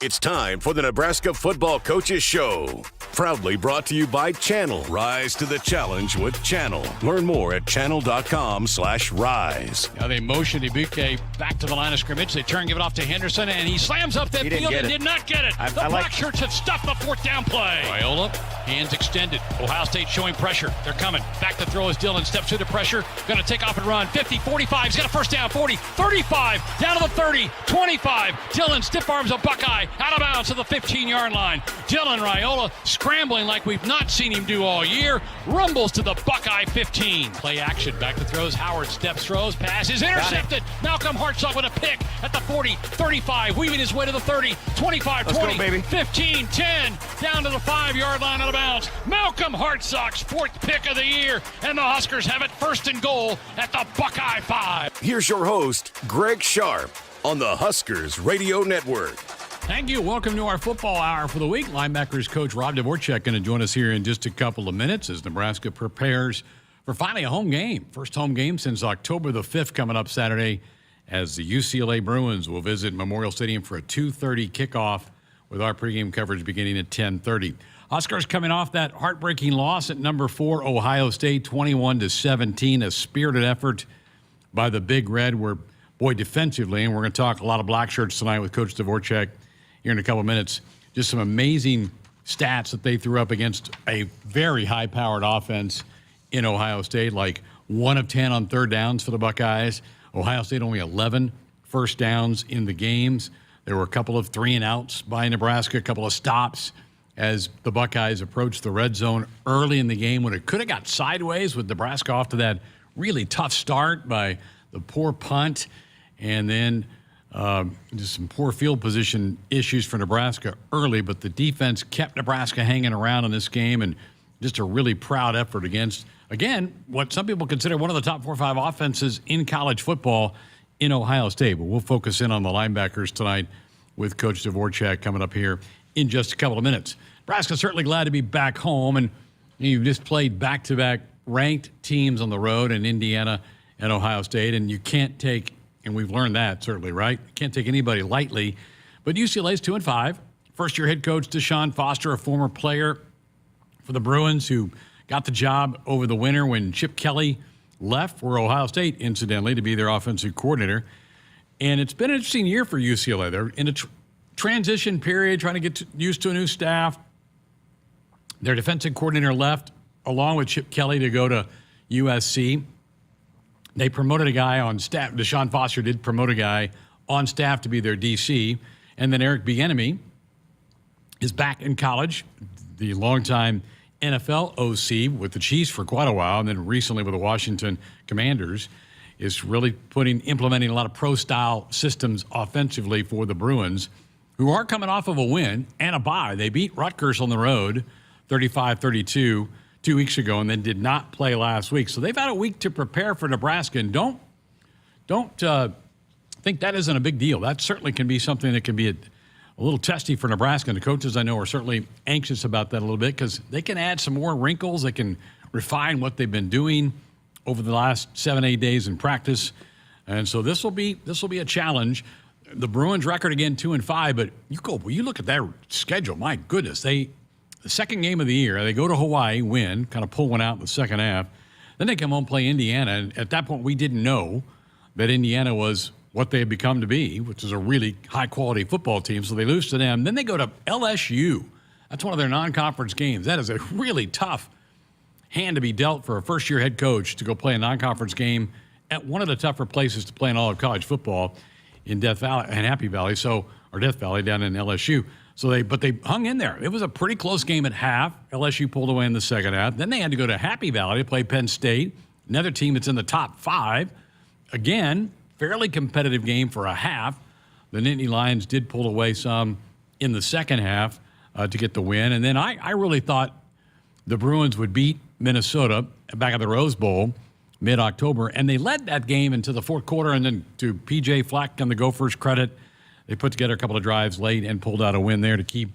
It's time for the Nebraska Football Coaches Show. Proudly brought to you by Channel. Rise to the challenge with Channel. Learn more at channel.com/rise. Now they motion Ibuke back to the line of scrimmage. They turn, give it off to Henderson, and he slams up that field and did not get it. The black shirts have stuffed the fourth down play. Raiola, hands extended. Ohio State showing pressure. They're coming. Back to throw as Dillon steps through the pressure. Going to take off and run. 50, 45. He's got a first down. 40, 35. Down to the 30, 25. Dillon stiff arms a Buckeye. Out of bounds to the 15-yard line. Dillon Raiola scrambling like we've not seen him do all year. Rumbles to the Buckeye 15. Play action. Back to throws. Howard steps, throws. Pass is intercepted. Malcolm Hartzog with a pick at the 40, 35. Weaving his way to the 30, 25, 20, 15, 10. Down to the 5-yard line out of bounds. Malcolm Hartzog's fourth pick of the year. And the Huskers have it first and goal at the Buckeye 5. Here's your host, Greg Sharpe, on the Huskers Radio Network. Thank you. Welcome to our football hour for the week. Linebackers coach Rob Dvorak going to join us here in just a couple of minutes as Nebraska prepares for finally a home game. First home game since October the 5th coming up Saturday as the UCLA Bruins will visit Memorial Stadium for a 2:30 kickoff with our pregame coverage beginning at 10:30. Huskers coming off that heartbreaking loss at number 4 Ohio State, 21-17, a spirited effort by the Big Red. We're, boy, defensively, and we're going to talk a lot of black shirts tonight with Coach Dvorak here in a couple of minutes. Just some amazing stats that they threw up against a very high-powered offense in Ohio State, like 1 of 10 on third downs for the Buckeyes. Ohio State only 11 first downs in the games. There were a couple of 3-and-outs by Nebraska, a couple of stops as the Buckeyes approached the red zone early in the game when it could have got sideways with Nebraska off to that really tough start by the poor punt and then just some poor field position issues for Nebraska early, but the defense kept Nebraska hanging around in this game and just a really proud effort against, again, what some people consider one of the top 4 or 5 offenses in college football in Ohio State. But we'll focus in on the linebackers tonight with Coach Dvorak coming up here in just a couple of minutes. Nebraska's certainly glad to be back home, and you've just played back-to-back ranked teams on the road in Indiana and Ohio State, and you can't take, and we've learned that certainly, right? You can't take anybody lightly. But UCLA's 2-5. First-year head coach Deshaun Foster, a former player for the Bruins who got the job over the winter when Chip Kelly left for Ohio State, incidentally, to be their offensive coordinator. And it's been an interesting year for UCLA. They're in a transition period, trying to get used to a new staff. Their defensive coordinator left, along with Chip Kelly, to go to USC. They promoted a guy on staff. Deshaun Foster did promote a guy on staff to be their DC. And then Eric Bieniemy is back in college, the longtime NFL OC with the Chiefs for quite a while, and then recently with the Washington Commanders, is really implementing a lot of pro-style systems offensively for the Bruins, who are coming off of a win and a bye. They beat Rutgers on the road 35-32 2 weeks ago and then did not play last week. So they've had a week to prepare for Nebraska, and don't think that isn't a big deal. That certainly can be something that can be a little testy for Nebraska, and the coaches I know are certainly anxious about that a little bit because they can add some more wrinkles. They can refine what they've been doing over the last 7-8 days in practice, and so this will be a challenge. The Bruins record again 2-5, but you look at their schedule. My goodness, the second game of the year they go to Hawaii, win, kind of pull one out in the second half. Then they come home, play Indiana, and at that point we didn't know that Indiana was what they had become to be, which is a really high-quality football team, so they lose to them. Then they go to LSU. That's one of their non-conference games. That is a really tough hand to be dealt for a first-year head coach to go play a non-conference game at one of the tougher places to play in all of college football in Death Valley and Happy Valley, or Death Valley down in LSU. But they hung in there. It was a pretty close game at half. LSU pulled away in the second half. Then they had to go to Happy Valley to play Penn State, another team that's in the top 5. Again, fairly competitive game for a half. The Nittany Lions did pull away some in the second half to get the win. And then I really thought the Bruins would beat Minnesota back at the Rose Bowl mid-October, and they led that game into the fourth quarter. And then to P.J. Fleck and the Gophers' credit, they put together a couple of drives late and pulled out a win there to keep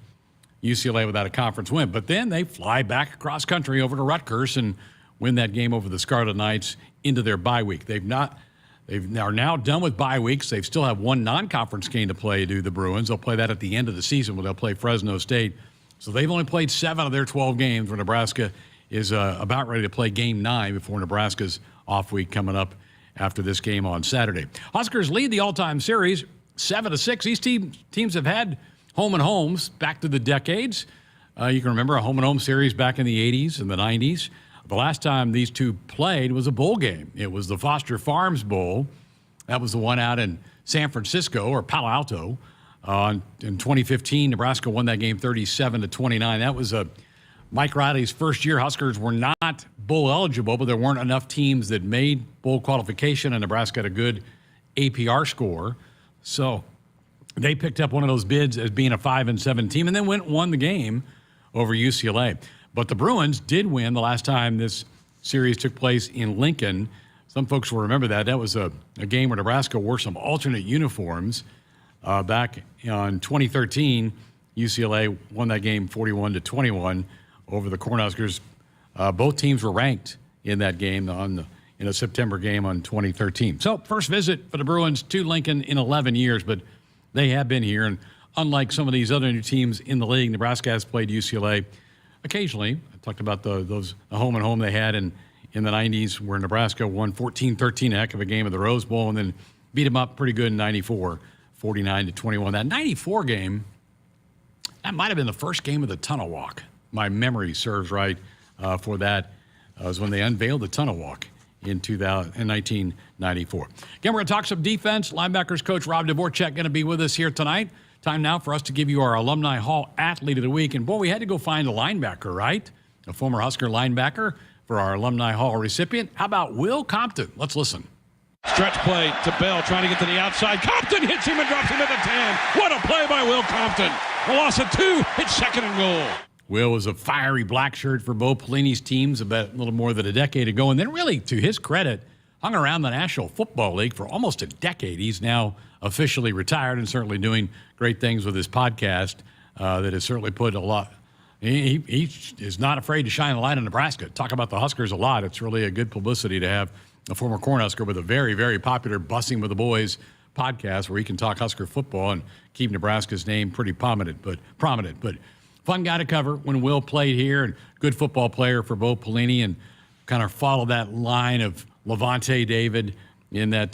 UCLA without a conference win. But then they fly back across country over to Rutgers and win that game over the Scarlet Knights into their bye week. They've not They are now done with bye weeks. They still have one non-conference game to play, the Bruins. They'll play that at the end of the season when they'll play Fresno State. So they've only played 7 of their 12 games, where Nebraska is about ready to play Game 9 before Nebraska's off week coming up after this game on Saturday. Huskers lead the all-time series 7-6. These teams have had home and homes back to the decades. You can remember a home and home series back in the 80s and the 90s. The last time these two played was a bowl game. It was the Foster Farms Bowl. That was the one out in San Francisco, or Palo Alto. In 2015, Nebraska won that game 37-29. That was Mike Riley's first year. Huskers were not bowl eligible, but there weren't enough teams that made bowl qualification, and Nebraska had a good APR score. So they picked up one of those bids as being a 5-7 team, and then went and won the game over UCLA. But the Bruins did win the last time this series took place in Lincoln. Some folks will remember that. That was a game where Nebraska wore some alternate uniforms. Back in 2013, UCLA won that game 41-21 over the Cornhuskers. Both teams were ranked in that game in a September game on 2013. So first visit for the Bruins to Lincoln in 11 years, but they have been here. And unlike some of these other new teams in the league, Nebraska has played UCLA occasionally. I talked about the home and home they had in the 90s, where Nebraska won 14-13, a heck of a game of the Rose Bowl, and then beat them up pretty good in 94, 49-21. That 94 game, that might have been the first game of the Tunnel Walk. My memory serves right for that. Was when they unveiled the Tunnel Walk in 1994. Again, we're going to talk some defense. Linebackers coach Rob Dvorak going to be with us here tonight. Time now for us to give you our Alumni Hall Athlete of the Week. And, boy, we had to go find a linebacker, right? A former Husker linebacker for our Alumni Hall recipient. How about Will Compton? Let's listen. Stretch play to Bell, trying to get to the outside. Compton hits him and drops him at the 10. What a play by Will Compton. A loss of 2. It's 2nd and goal. Will was a fiery black shirt for Bo Pelini's teams about a little more than a decade ago. And then, really, to his credit, hung around the National Football League for almost a decade. He's now officially retired and certainly doing great things with his podcast that has certainly put a lot. He is not afraid to shine a light on Nebraska. Talk about the Huskers a lot. It's really a good publicity to have a former Cornhusker with a very, very popular Bussing with the Boys podcast where he can talk Husker football and keep Nebraska's name pretty prominent. But fun guy to cover when Will played here, and good football player for Bo Pelini, and kind of followed that line of Levante David in that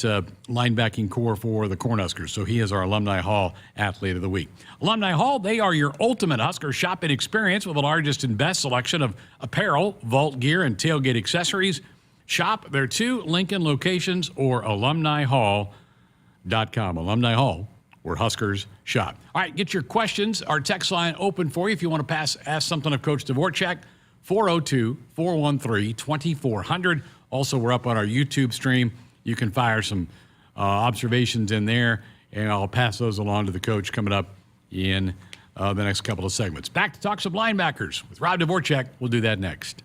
linebacking core for the Cornhuskers. So he is our Alumni Hall Athlete of the Week. Alumni Hall, they are your ultimate Husker shopping experience with the largest and best selection of apparel, vault gear, and tailgate accessories. Shop their 2 Lincoln locations or alumnihall.com. Alumni Hall, where Huskers shop. All right, get your questions. Our text line open for you if you want to ask something of Coach Dvorak. 402-413-2400. Also, we're up on our YouTube stream. You can fire some observations in there, and I'll pass those along to the coach coming up in the next couple of segments. Back to talk some linebackers with Rob Dvorak. We'll do that next.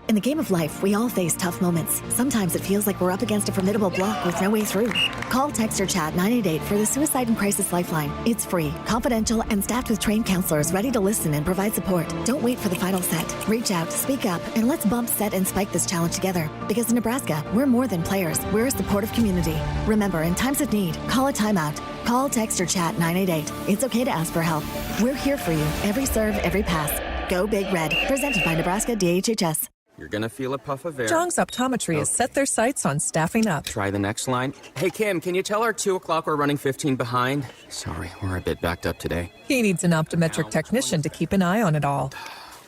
In the game of life, we all face tough moments. Sometimes it feels like we're up against a formidable block with no way through. Call, text, or chat 988 for the Suicide and Crisis Lifeline. It's free, confidential, and staffed with trained counselors ready to listen and provide support. Don't wait for the final set. Reach out, speak up, and let's bump, set, and spike this challenge together. Because in Nebraska, we're more than players. We're a supportive community. Remember, in times of need, call a timeout. Call, text, or chat 988. It's okay to ask for help. We're here for you. Every serve, every pass. Go Big Red. Presented by Nebraska DHHS. You're going to feel a puff of air. Jong's Optometry has set their sights on staffing up. Try the next line. Hey, Kim, can you tell our 2 o'clock we're running 15 behind? Sorry, we're a bit backed up today. He needs an optometric technician to keep an eye on it all.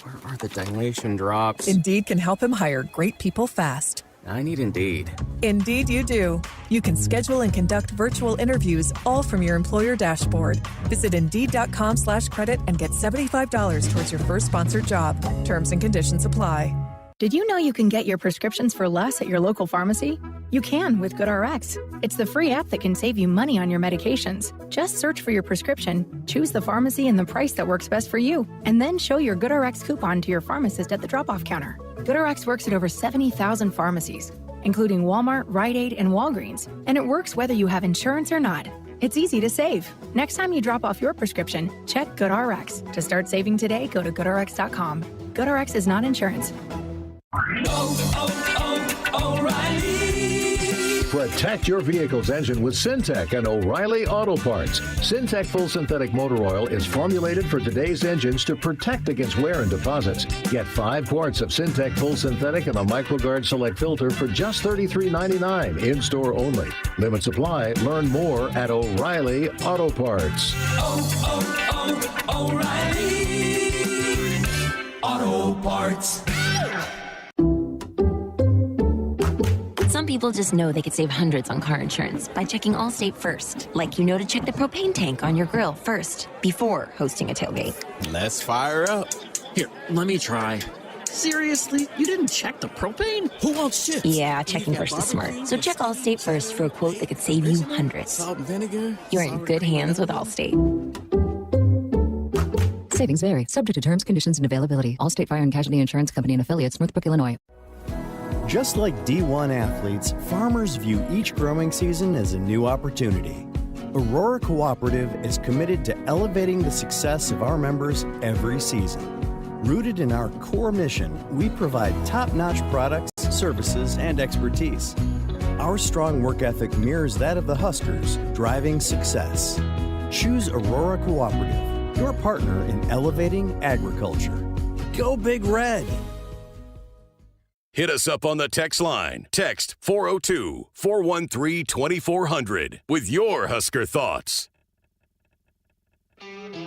Where are the dilation drops? Indeed can help him hire great people fast. I need Indeed. Indeed you do. You can schedule and conduct virtual interviews all from your employer dashboard. Visit Indeed.com/credit and get $75 towards your first sponsored job. Terms and conditions apply. Did you know you can get your prescriptions for less at your local pharmacy? You can with GoodRx. It's the free app that can save you money on your medications. Just search for your prescription, choose the pharmacy and the price that works best for you, and then show your GoodRx coupon to your pharmacist at the drop-off counter. GoodRx works at over 70,000 pharmacies, including Walmart, Rite Aid, and Walgreens, and it works whether you have insurance or not. It's easy to save. Next time you drop off your prescription, check GoodRx. To start saving today, go to GoodRx.com. GoodRx is not insurance. O'Reilly. Protect your vehicle's engine with Syntec and O'Reilly Auto Parts. Syntec Full Synthetic Motor Oil is formulated for today's engines to protect against wear and deposits. Get 5 quarts of Syntec Full Synthetic and a MicroGuard Select filter for just $33.99 in-store only. Limit supply. Learn more at O'Reilly Auto Parts. O'Reilly Auto Parts. Some people just know they could save hundreds on car insurance by checking Allstate first. Like you know to check the propane tank on your grill first before hosting a tailgate. Let's fire up. Here, let me try. Seriously? You didn't check the propane? Who wants chips? Yeah, checking first is smart. So check Allstate first for a quote that could save you hundreds. Salt and vinegar? You're in good hands with Allstate. Savings vary, subject to terms, conditions, and availability. Allstate Fire and Casualty Insurance Company and Affiliates, Northbrook, Illinois. Just like D1 athletes, farmers view each growing season as a new opportunity. Aurora Cooperative is committed to elevating the success of our members every season. Rooted in our core mission, we provide top-notch products, services, and expertise. Our strong work ethic mirrors that of the Huskers, driving success. Choose Aurora Cooperative, your partner in elevating agriculture. Go Big Red! Hit us up on the text line. Text 402-413-2400 with your Husker thoughts.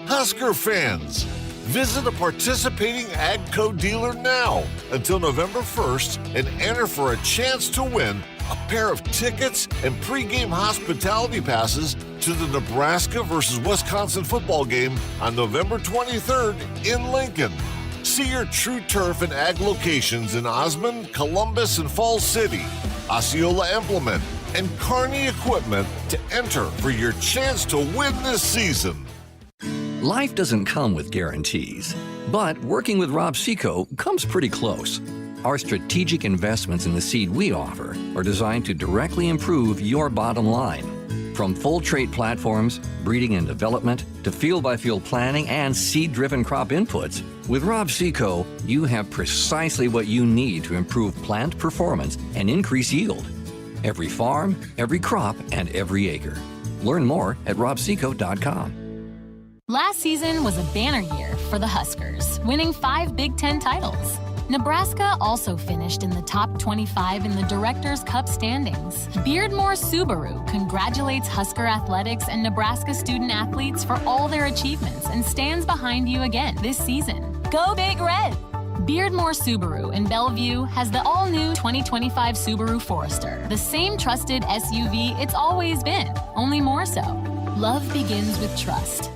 Husker fans, visit a participating AGCO dealer now until November 1st and enter for a chance to win a pair of tickets and pregame hospitality passes to the Nebraska versus Wisconsin football game on November 23rd in Lincoln. See your True Turf and Ag locations in Osmond, Columbus, and Falls City, Osceola Implement, and Kearney Equipment to enter for your chance to win this season. Life doesn't come with guarantees, but working with Rob Seco comes pretty close. Our strategic investments in the seed we offer are designed to directly improve your bottom line. From full trait platforms, breeding and development, to field-by-field planning and seed-driven crop inputs, with Rob Seco, you have precisely what you need to improve plant performance and increase yield. Every farm, every crop, and every acre. Learn more at robseco.com. Last season was a banner year for the Huskers, winning 5 Big Ten titles. Nebraska also finished in the top 25 in the Directors' Cup standings. Beardmore Subaru congratulates Husker Athletics and Nebraska student athletes for all their achievements and stands behind you again this season. Go Big Red! Beardmore Subaru in Bellevue has the all-new 2025 Subaru Forester, the same trusted SUV it's always been, only more so. Love begins with trust.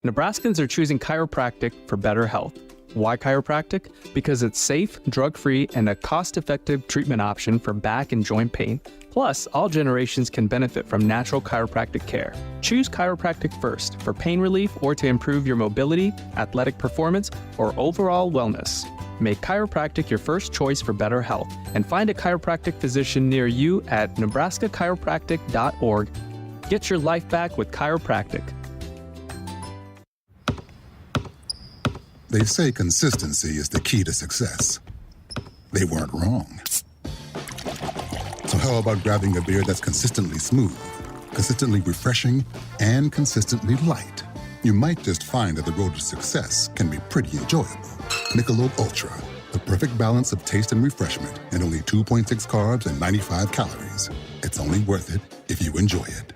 Nebraskans are choosing chiropractic for better health. Why chiropractic? Because it's safe, drug-free, and a cost-effective treatment option for back and joint pain. Plus, all generations can benefit from natural chiropractic care. Choose chiropractic first for pain relief or to improve your mobility, athletic performance, or overall wellness. Make chiropractic your first choice for better health and find a chiropractic physician near you at nebraska-chiropractic.org. Get your life back with chiropractic. They say consistency is the key to success. They weren't wrong. So how about grabbing a beer that's consistently smooth, consistently refreshing, and consistently light? You might just find that the road to success can be pretty enjoyable. Michelob Ultra, the perfect balance of taste and refreshment, and only 2.6 carbs and 95 calories. It's only worth it if you enjoy it.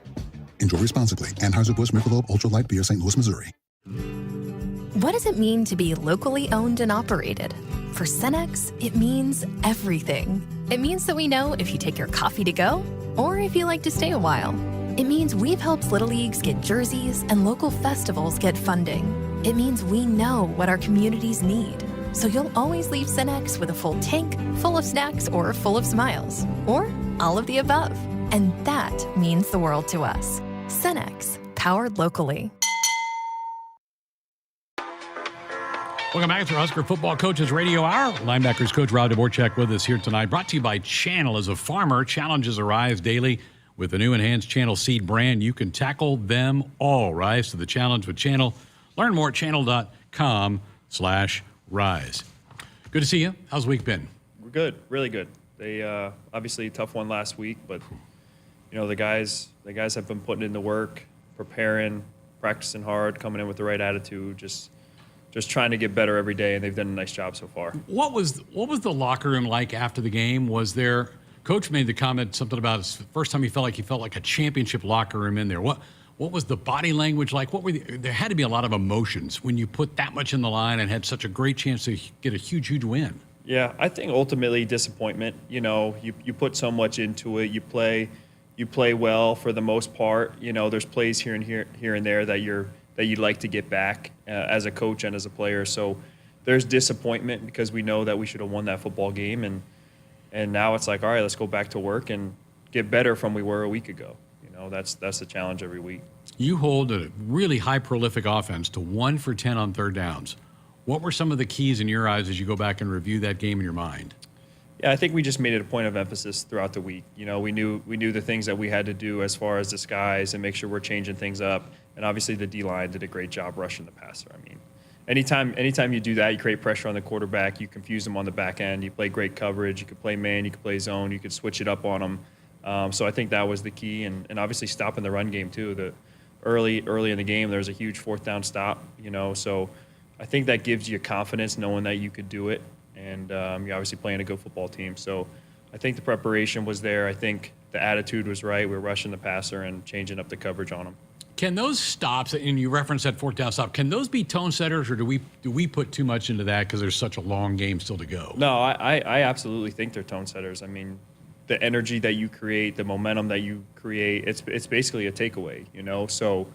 Enjoy responsibly. Anheuser-Busch Michelob Ultra Light Beer, St. Louis, Missouri. What does it mean to be locally owned and operated? For Cenex, it means everything. It means that we know if you take your coffee to go or if you like to stay a while. It means we've helped Little Leagues get jerseys and local festivals get funding. It means we know what our communities need. So you'll always leave Cenex with a full tank, full of snacks, or full of smiles. Or all of the above. And that means the world to us. Cenex, powered locally. Welcome back to Husker Football Coaches Radio Hour. Linebackers coach Rob Dvorak with us here tonight. Brought to you by Channel. As a farmer, challenges arise daily. With the new enhanced Channel seed brand, you can tackle them all. Rise to the challenge with Channel. Learn more at channel.com/rise. Good to see you. How's the week been? We're good. Really good. They obviously a tough one last week, but the guys have been putting in the work, preparing, practicing hard, coming in with the right attitude, just trying to get better every day, and they've done a nice job so far. What was the locker room like after the game? Was there Coach made the comment something about his first time he felt like a championship locker room in there. What was the body language like? There had to be a lot of emotions when you put that much in the line and had such a great chance to get a huge win. Yeah, I think ultimately disappointment. You put so much into it. You play well for the most part. There's plays here and there that you'd like to get back as a coach and as a player. So there's disappointment because we know that we should have won that football game, and now it's like, all right, let's go back to work and get better from we were a week ago. That's the challenge every week. You hold a really high prolific offense to 1 for 10 on third downs. What were some of the keys in your eyes as you go back and review that game in your mind? Yeah, I think we just made it a point of emphasis throughout the week. We knew the things that we had to do as far as disguise and make sure we're changing things up. And obviously the D-line did a great job rushing the passer. I mean, anytime you do that, you create pressure on the quarterback, you confuse them on the back end, you play great coverage, you could play man, you could play zone, you could switch it up on them. So I think that was the key, and obviously stopping the run game too. The early in the game, there was a huge fourth down stop. So I think that gives you confidence knowing that you could do it, and you're obviously playing a good football team. So I think the preparation was there. I think the attitude was right. We were rushing the passer and changing up the coverage on them. Can those stops, and you referenced that fourth down stop, can those be tone setters, or do we put too much into that because there's such a long game still to go? No, I absolutely think they're tone setters. I mean, the energy that you create, the momentum that you create, it's basically a takeaway, So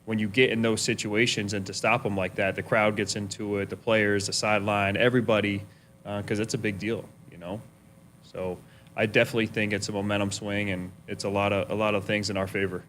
when you get in those situations and to stop them like that, the crowd gets into it, the players, the sideline, everybody, because it's a big deal, So I definitely think it's a momentum swing, and it's a lot of things in our favor.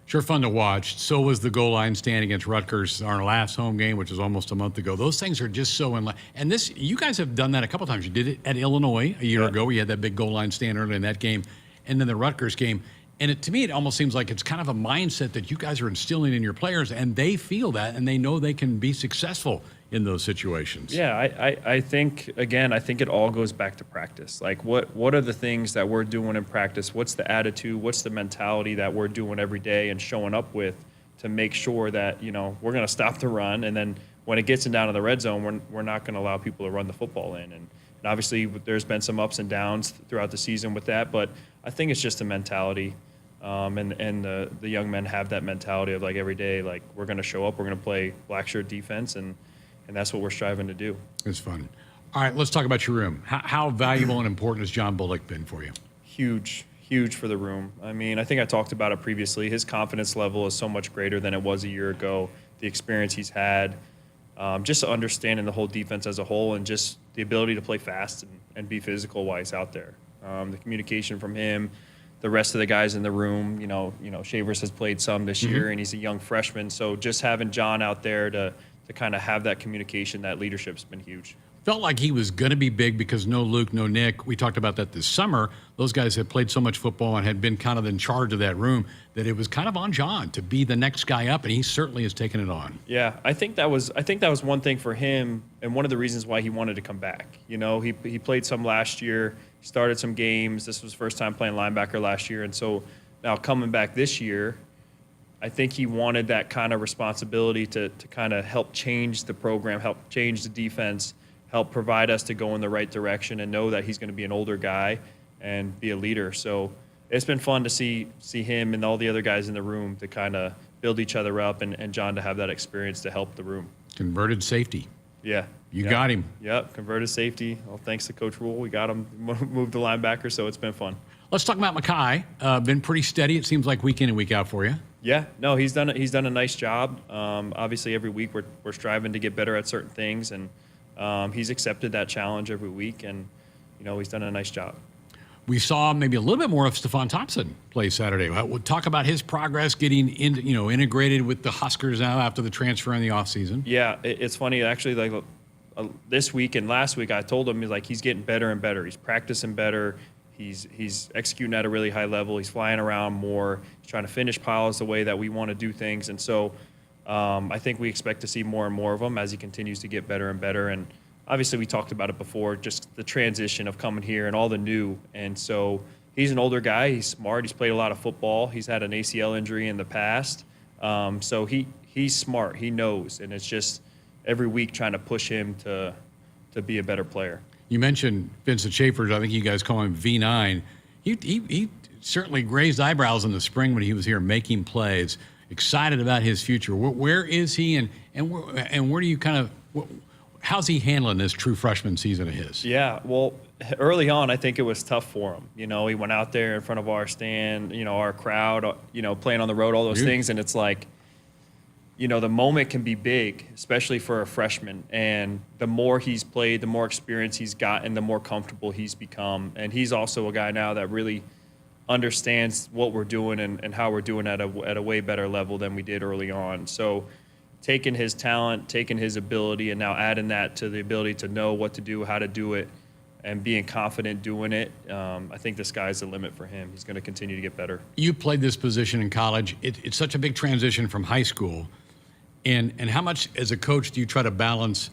Sure fun to watch. So was the goal line stand against Rutgers, our last home game, which was almost a month ago. Those things are just so in line. And you guys have done that a couple times. You did it at Illinois a year ago. We had that big goal line stand early in that game, and then the Rutgers game. And to me, it almost seems like it's kind of a mindset that you guys are instilling in your players, and they feel that, and they know they can be successful in those situations. Yeah, I think it all goes back to practice. Like, what are the things that we're doing in practice? What's the attitude? What's the mentality that we're doing every day and showing up with to make sure that, we're going to stop the run, and then when it gets down to the red zone, we're not going to allow people to run the football in. And obviously, there's been some ups and downs throughout the season with that, but I think it's just a mentality. And the young men have that mentality of, like, every day, like, we're going to show up, we're going to play black shirt defense, and that's what we're striving to do. It's fun. All right, let's talk about your room. How valuable and important has John Bullock been for you? Huge for the room. I mean, I think I talked about it previously. His confidence level is so much greater than it was a year ago. The experience he's had, just understanding the whole defense as a whole, and just the ability to play fast and be physical while he's out there. The communication from him, the rest of the guys in the room, Shavers has played some this year, and he's a young freshman. So just having John out there to kind of have that communication, that leadership's been huge. Felt like he was going to be big because no Luke, no Nick. We talked about that this summer. Those guys had played so much football and had been kind of in charge of that room that it was kind of on John to be the next guy up, and he certainly has taken it on. Yeah, I think that was one thing for him, and one of the reasons why he wanted to come back. He played some last year, started some games. This was his first time playing linebacker last year, and so now coming back this year, I think he wanted that kind of responsibility to kind of help change the program, help change the defense, help provide us to go in the right direction, and know that he's going to be an older guy and be a leader. So it's been fun to see him and all the other guys in the room to kind of build each other up, and John to have that experience to help the room. Converted safety. Yeah. You got him. Yep, converted safety. Well, thanks to Coach Rule, we got him moved to linebacker, so it's been fun. Let's talk about Makai. Been pretty steady, it seems like, week in and week out for you. Yeah, no, he's done a nice job. Obviously, every week we're striving to get better at certain things, and he's accepted that challenge every week, and he's done a nice job. We saw maybe a little bit more of Stephon Thompson play Saturday. We'll talk about his progress getting integrated with the Huskers now after the transfer in the offseason. Yeah, it's funny actually. Like this week and last week, I told him he's getting better and better. He's practicing better. He's executing at a really high level. He's flying around more. He's trying to finish piles the way that we want to do things. And so I think we expect to see more and more of him as he continues to get better and better. And obviously we talked about it before, just the transition of coming here and all the new. And so he's an older guy. He's smart. He's played a lot of football. He's had an ACL injury in the past. So he's smart. He knows. And it's just every week trying to push him to be a better player. You mentioned Vincent Schaefer. I think you guys call him V9. He certainly raised eyebrows in the spring when he was here making plays. Excited about his future. Where is he, and where do you kind of how's he handling this true freshman season of his? Yeah, well, early on, I think it was tough for him. He went out there in front of our stand, our crowd, playing on the road, all those things, and it's like, the moment can be big, especially for a freshman. And the more he's played, the more experience he's gotten, the more comfortable he's become. And he's also a guy now that really understands what we're doing and how we're doing at a way better level than we did early on. So taking his talent, taking his ability, and now adding that to the ability to know what to do, how to do it, and being confident doing it, I think the sky's the limit for him. He's going to continue to get better. You played this position in college. It's such a big transition from high school. And how much, as a coach, do you try to balance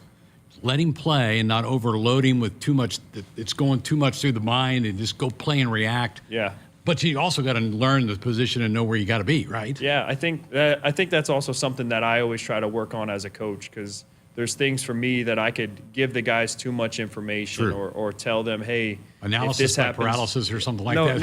letting play and not overloading with too much? It's going too much through the mind and just go play and react. Yeah. But you also got to learn the position and know where you got to be, right? Yeah, I think that's also something that I always try to work on as a coach, because there's things for me that I could give the guys too much information or tell them, hey, analysis if this happens, paralysis or something like that.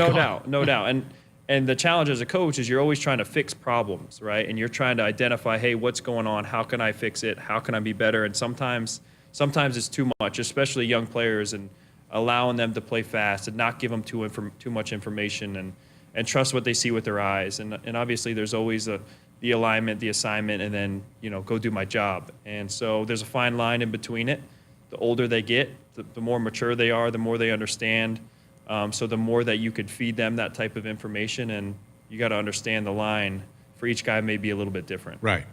No doubt. And the challenge as a coach is you're always trying to fix problems, right? And you're trying to identify, hey, what's going on? How can I fix it? How can I be better? And sometimes it's too much, especially young players, and allowing them to play fast and not give them too much information and trust what they see with their eyes. And obviously there's always the alignment, the assignment, and then, go do my job. And so there's a fine line in between it. The older they get, the more mature they are, the more they understand. So the more that you could feed them that type of information, and you got to understand the line for each guy may be a little bit different. Right.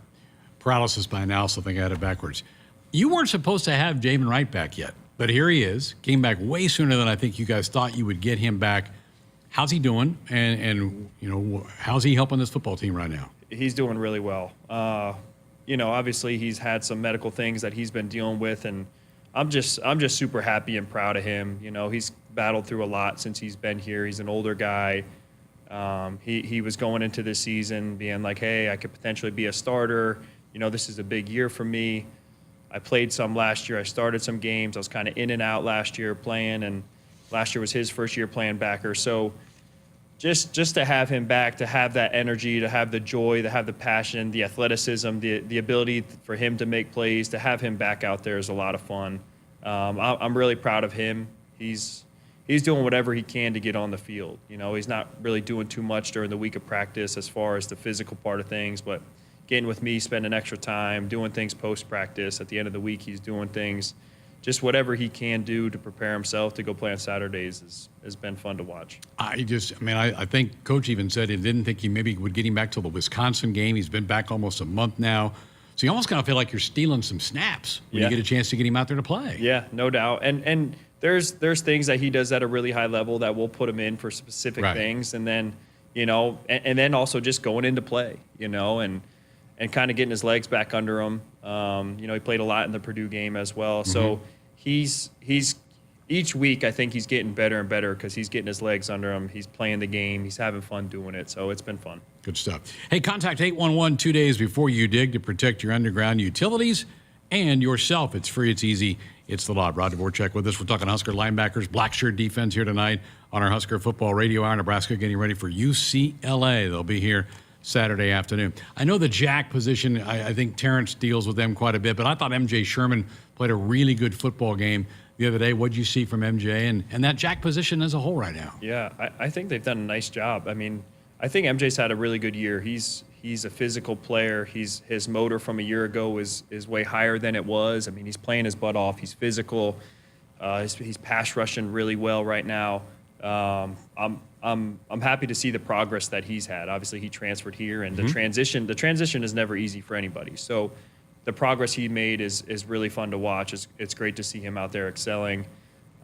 Paralysis by analysis, I think I had it backwards. You weren't supposed to have Jamin Wright back yet, but here he is. Came back way sooner than I think you guys thought you would get him back. How's he doing? And how's he helping this football team right now? He's doing really well. Obviously he's had some medical things that he's been dealing with, and I'm just super happy and proud of him. He's battled through a lot since he's been here. He's an older guy. He was going into this season being like, hey, I could potentially be a starter. This is a big year for me. I played some last year. I started some games. I was kind of in and out last year playing, and last year was his first year playing backer. So just to have him back, to have that energy, to have the joy, to have the passion, the athleticism, the ability for him to make plays, to have him back out there is a lot of fun. I'm really proud of him. He's doing whatever he can to get on the field. He's not really doing too much during the week of practice as far as the physical part of things, but getting with me, spending extra time, doing things post-practice. At the end of the week, he's doing things, just whatever he can do to prepare himself to go play on Saturdays has been fun to watch. I think Coach even said he didn't think he maybe would get him back till the Wisconsin game. He's been back almost a month now. So you almost kind of feel like you're stealing some snaps when you get a chance to get him out there to play. Yeah, no doubt. And there's things that he does at a really high level that we'll put him in for specific things. And then, and then also just going into play, and kind of getting his legs back under him. He played a lot in the Purdue game as well. Mm-hmm. So he's each week I think he's getting better and better because he's getting his legs under him. He's playing the game. He's having fun doing it. So it's been fun. Good stuff. Hey, contact 811 2 days before you dig to protect your underground utilities and yourself. It's free. It's easy. It's the law. Rod Dvorak with us. We're talking Husker linebackers, black shirt defense here tonight on our Husker Football Radio Hour. Nebraska getting ready for UCLA. They'll be here Saturday afternoon. I know the jack position, I think Terrence deals with them quite a bit, but I thought MJ Sherman played a really good football game the other day. What'd you see from MJ and that jack position as a whole right now? Yeah, I think they've done a nice job. I mean, I think MJ's had a really good year. He's a physical player. His motor from a year ago is way higher than it was. I mean, he's playing his butt off. He's physical. He's pass rushing really well right now. I'm happy to see the progress that he's had. Obviously, he transferred here, and the transition is never easy for anybody. So the progress he made is really fun to watch. It's great to see him out there excelling.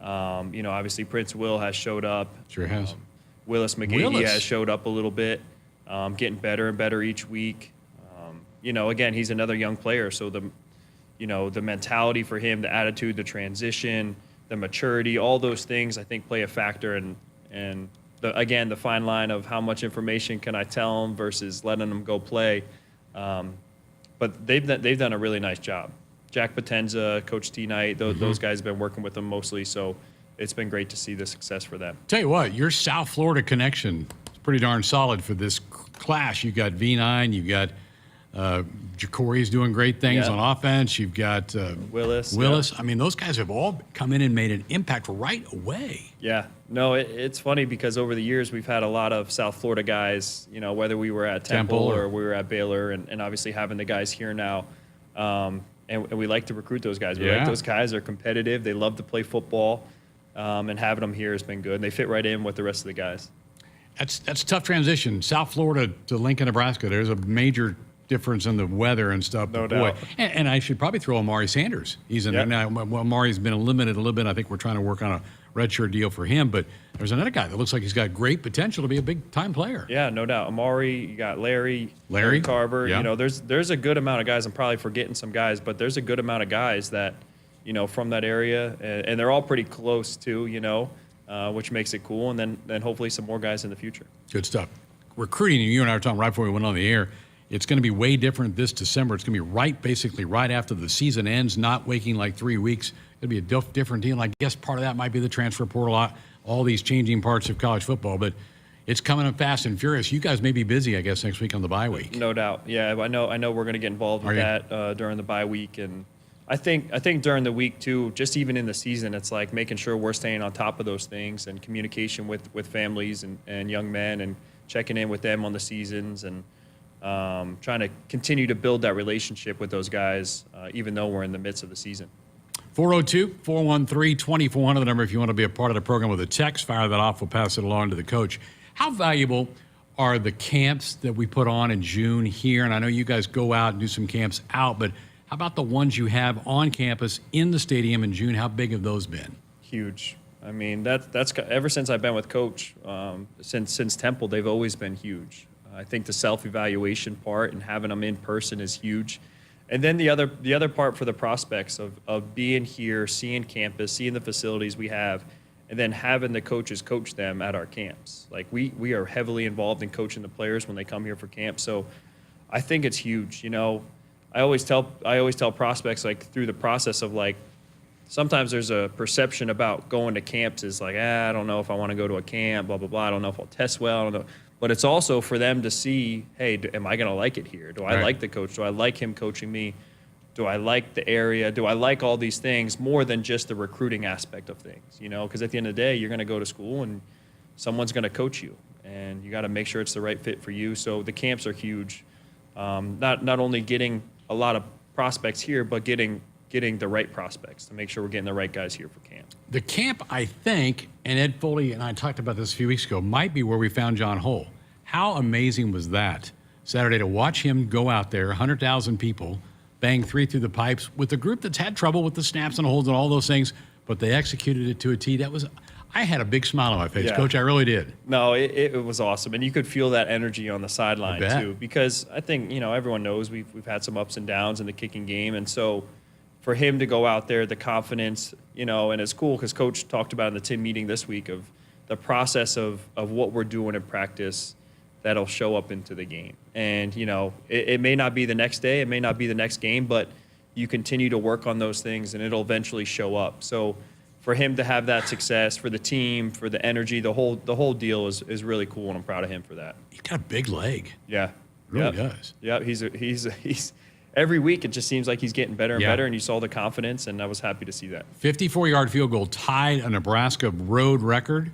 Obviously, Prince Will has showed up. Sure has. Willis McGahee has showed up a little bit, getting better and better each week. Again, he's another young player, so the mentality for him, the attitude, the transition, the maturity, all those things I think play a factor, and the fine line of how much information can I tell them versus letting them go play. But they've done a really nice job. Jack Potenza, Coach T. Knight, those guys have been working with them mostly, so it's been great to see the success for them. Tell you what, your South Florida connection is pretty darn solid for this class. You've got V9, you've got Jacory's doing great things on offense. You've got Willis. I mean, those guys have all come in and made an impact right away. Yeah. No, it's funny because over the years we've had a lot of South Florida guys, you know, whether we were at Temple or we were at Baylor, and obviously having the guys here now. And we like to recruit those guys. We like those guys. They're competitive. They love to play football. And having them here has been good. And they fit right in with the rest of the guys. That's a tough transition. South Florida to Lincoln, Nebraska. There's a major difference in the weather and stuff. No doubt. And I should probably throw Amari Sanders. He's in there now. Well, Amari's been limited a little bit. I think we're trying to work on a redshirt deal for him. But there's another guy that looks like he's got great potential to be a big-time player. Yeah, no doubt. Amari, you got Larry Carver. Yeah. You know, there's a good amount of guys. I'm probably forgetting some guys, but there's a good amount of guys that, you know, from that area. And they're all pretty close, too, you know, which makes it cool. And then hopefully some more guys in the future. Good stuff. Recruiting, you and I were talking right before we went on the air, it's going to be way different this December. It's going to be basically right after the season ends, not waiting like 3 weeks. It'll be a different deal. I guess part of that might be the transfer portal, all these changing parts of college football. But it's coming up fast and furious. You guys may be busy, I guess, next week on the bye week. No doubt. Yeah, I know we're going to get involved with that during the bye week. And I think during the week, too, just even in the season, it's like making sure we're staying on top of those things and communication with families and young men and checking in with them on the seasons and trying to continue to build that relationship with those guys, even though we're in the midst of the season. 402-413-2400, the number if you want to be a part of the program with a text. Fire that off. We'll pass it along to the coach. How valuable are the camps that we put on in June here? And I know you guys go out and do some camps out, but how about the ones you have on campus in the stadium in June? How big have those been? Huge. I mean, that's ever since I've been with Coach, since Temple, they've always been huge. I think the self-evaluation part and having them in person is huge. And then the other part for the prospects of being here, seeing campus, seeing the facilities we have, and then having the coaches coach them at our camps. Like we are heavily involved in coaching the players when they come here for camp. So I think it's huge. You know, I always tell prospects, like, through the process of, like, sometimes there's a perception about going to camps is like, I don't know if I want to go to a camp, blah, blah, blah. I don't know if I'll test well. I don't know. But it's also for them to see, hey, am I going to like it here? Do I like the coach? Do I like him coaching me? Do I like the area? Do I like all these things more than just the recruiting aspect of things? You know, because at the end of the day, you're going to go to school and someone's going to coach you, and you got to make sure it's the right fit for you. So the camps are huge. Not only getting a lot of prospects here, but getting the right prospects to make sure we're getting the right guys here for camp. The camp, I think, and Ed Foley and I talked about this a few weeks ago, might be where we found John Hull. How amazing was that Saturday to watch him go out there, 100,000 people, bang 3 through the pipes with a group that's had trouble with the snaps and holds and all those things, but they executed it to a T. I had a big smile on my face, Coach. I really did. No, it was awesome. And you could feel that energy on the sideline, too, because I think, you know, everyone knows we've had some ups and downs in the kicking game. And so for him to go out there, the confidence, you know, and it's cool because Coach talked about in the team meeting this week of the process of what we're doing in practice that'll show up into the game. And, you know, it may not be the next day, it may not be the next game, but you continue to work on those things and it'll eventually show up. So for him to have that success, for the team, for the energy, the whole deal is really cool, and I'm proud of him for that. He's got a big leg. Yeah. Really does. Yeah, he's every week it just seems like he's getting better and better, and you saw the confidence, and I was happy to see that. 54-yard field goal tied a Nebraska road record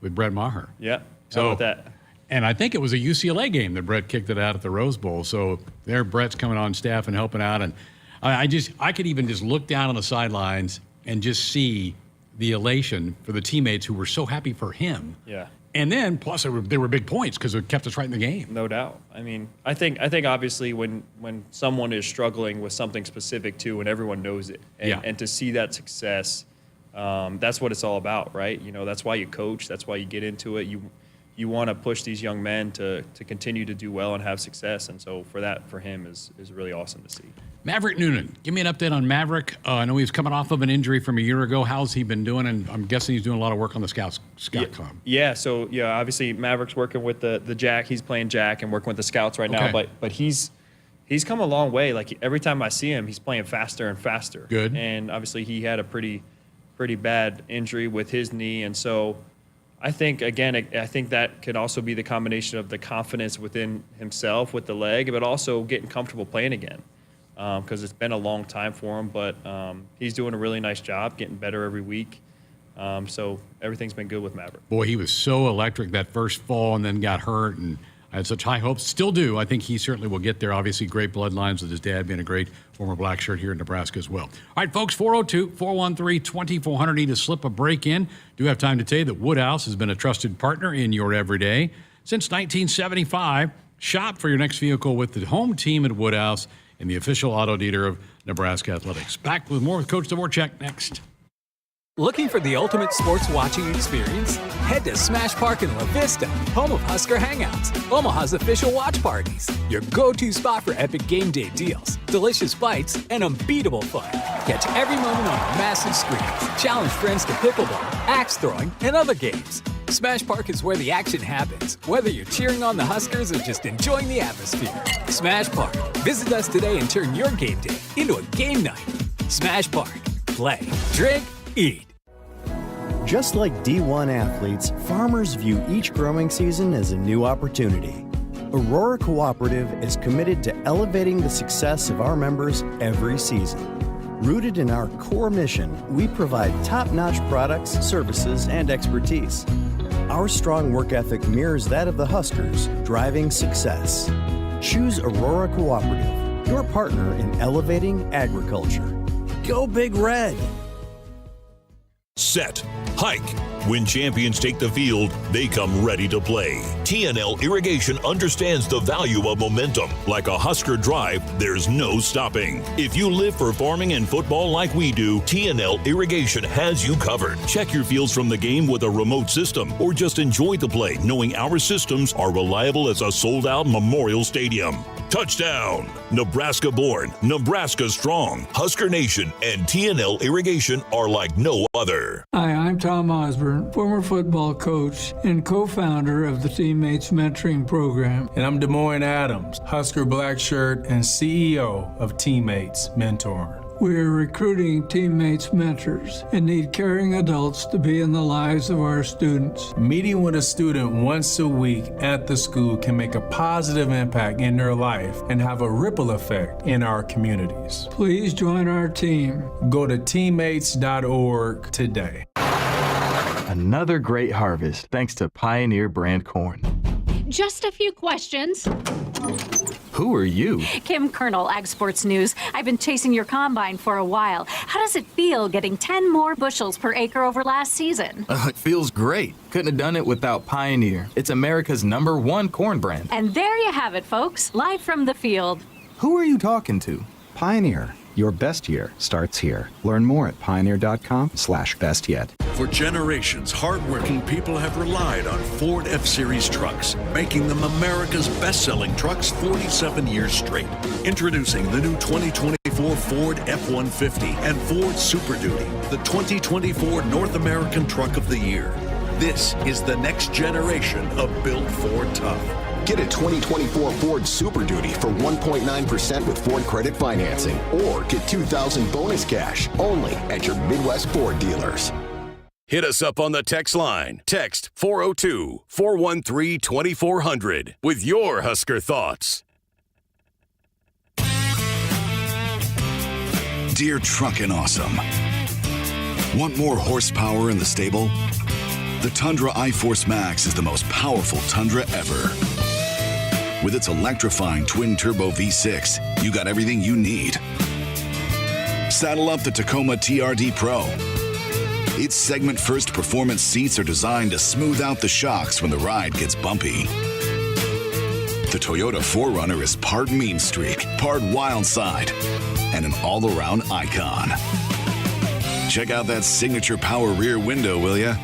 with Brett Maher. Yeah. How about that? And I think it was a UCLA game that Brett kicked it out at the Rose Bowl. So there Brett's coming on staff and helping out. And I could even just look down on the sidelines and just see the elation for the teammates who were so happy for him. Yeah. And then, plus, there were big points because it kept us right in the game. No doubt. I mean, I think obviously when someone is struggling with something specific too, and everyone knows it, and to see that success, that's what it's all about, right? You know, that's why you coach. That's why you get into it. you want to push these young men to continue to do well and have success. And so for him is really awesome to see. Maverick Noonan, give me an update on Maverick. I know he's coming off of an injury from a year ago. How's he been doing? And I'm guessing he's doing a lot of work on the scout club. Yeah. So obviously Maverick's working with the Jack. He's playing Jack and working with the scouts right now. But he's come a long way. Like every time I see him, he's playing faster and faster. Good. And obviously he had a pretty bad injury with his knee, and so I think that could also be the combination of the confidence within himself with the leg, but also getting comfortable playing again, because it's been a long time for him. But he's doing a really nice job, getting better every week. So everything's been good with Maverick. Boy, he was so electric that first fall and then got hurt, and I had such high hopes. Still do. I think he certainly will get there. Obviously, great bloodlines with his dad being a great former black shirt here in Nebraska as well. All right, folks, 402-413-2400. Need to slip a break in. Do have time to tell you that Woodhouse has been a trusted partner in your everyday since 1975. Shop for your next vehicle with the home team at Woodhouse and the official auto dealer of Nebraska Athletics. Back with more with Coach Dvorak next. Looking for the ultimate sports watching experience? Head to Smash Park in La Vista, home of Husker Hangouts, Omaha's official watch parties. Your go-to spot for epic game day deals, delicious bites, and unbeatable fun. Catch every moment on our massive screens. Challenge friends to pickleball, axe throwing, and other games. Smash Park is where the action happens, whether you're cheering on the Huskers or just enjoying the atmosphere. Smash Park. Visit us today and turn your game day into a game night. Smash Park. Play, drink, eat. Just like D1 athletes, farmers view each growing season as a new opportunity. Aurora Cooperative is committed to elevating the success of our members every season. Rooted in our core mission, we provide top-notch products, services, and expertise. Our strong work ethic mirrors that of the Huskers, driving success. Choose Aurora Cooperative, your partner in elevating agriculture. Go Big Red! Set, hike. When champions take the field, they come ready to play. TNL Irrigation understands the value of momentum. Like a Husker drive, there's no stopping. If you live for farming and football like we do, TNL Irrigation has you covered. Check your fields from the game with a remote system, or just enjoy the play knowing our systems are reliable as a sold-out Memorial Stadium. Touchdown! Nebraska born, Nebraska strong. Husker Nation and TNL Irrigation are like no other. Hi, I'm Tom Osborne, former football coach and co-founder of the Teammates Mentoring Program. And I'm Des Moines Adams, Husker black shirt and CEO of Teammates Mentoring. We are recruiting Teammates mentors and need caring adults to be in the lives of our students. Meeting with a student once a week at the school can make a positive impact in their life and have a ripple effect in our communities. Please join our team. Go to teammates.org today. Another great harvest thanks to Pioneer brand corn. Just a few questions. Who are you? Kim Kernel, Ag Sports News. I've been chasing your combine for a while. How does it feel getting 10 more bushels per acre over last season? It feels great. Couldn't have done it without Pioneer. It's America's #1 corn brand. And there you have it, folks. Live from the field. Who are you talking to? Pioneer. Your best year starts here. Learn more at pioneer.com/bestyet. For generations, hardworking people have relied on Ford F-Series trucks, making them America's best-selling trucks 47 years straight. Introducing the new 2024 Ford F-150 and Ford Super Duty, the 2024 North American Truck of the Year. This is the next generation of built Ford tough. Get a 2024 Ford Super Duty for 1.9% with Ford Credit Financing, or get $2,000 bonus cash only at your Midwest Ford dealers. Hit us up on the text line. Text 402-413-2400 with your Husker thoughts. Dear Truckin' Awesome. Want more horsepower in the stable? The Tundra iForce Max is the most powerful Tundra ever. With its electrifying twin-turbo V6, you got everything you need. Saddle up the Tacoma TRD Pro. Its segment-first performance seats are designed to smooth out the shocks when the ride gets bumpy. The Toyota 4Runner is part mean streak, part wild side, and an all-around icon. Check out that signature power rear window, will ya?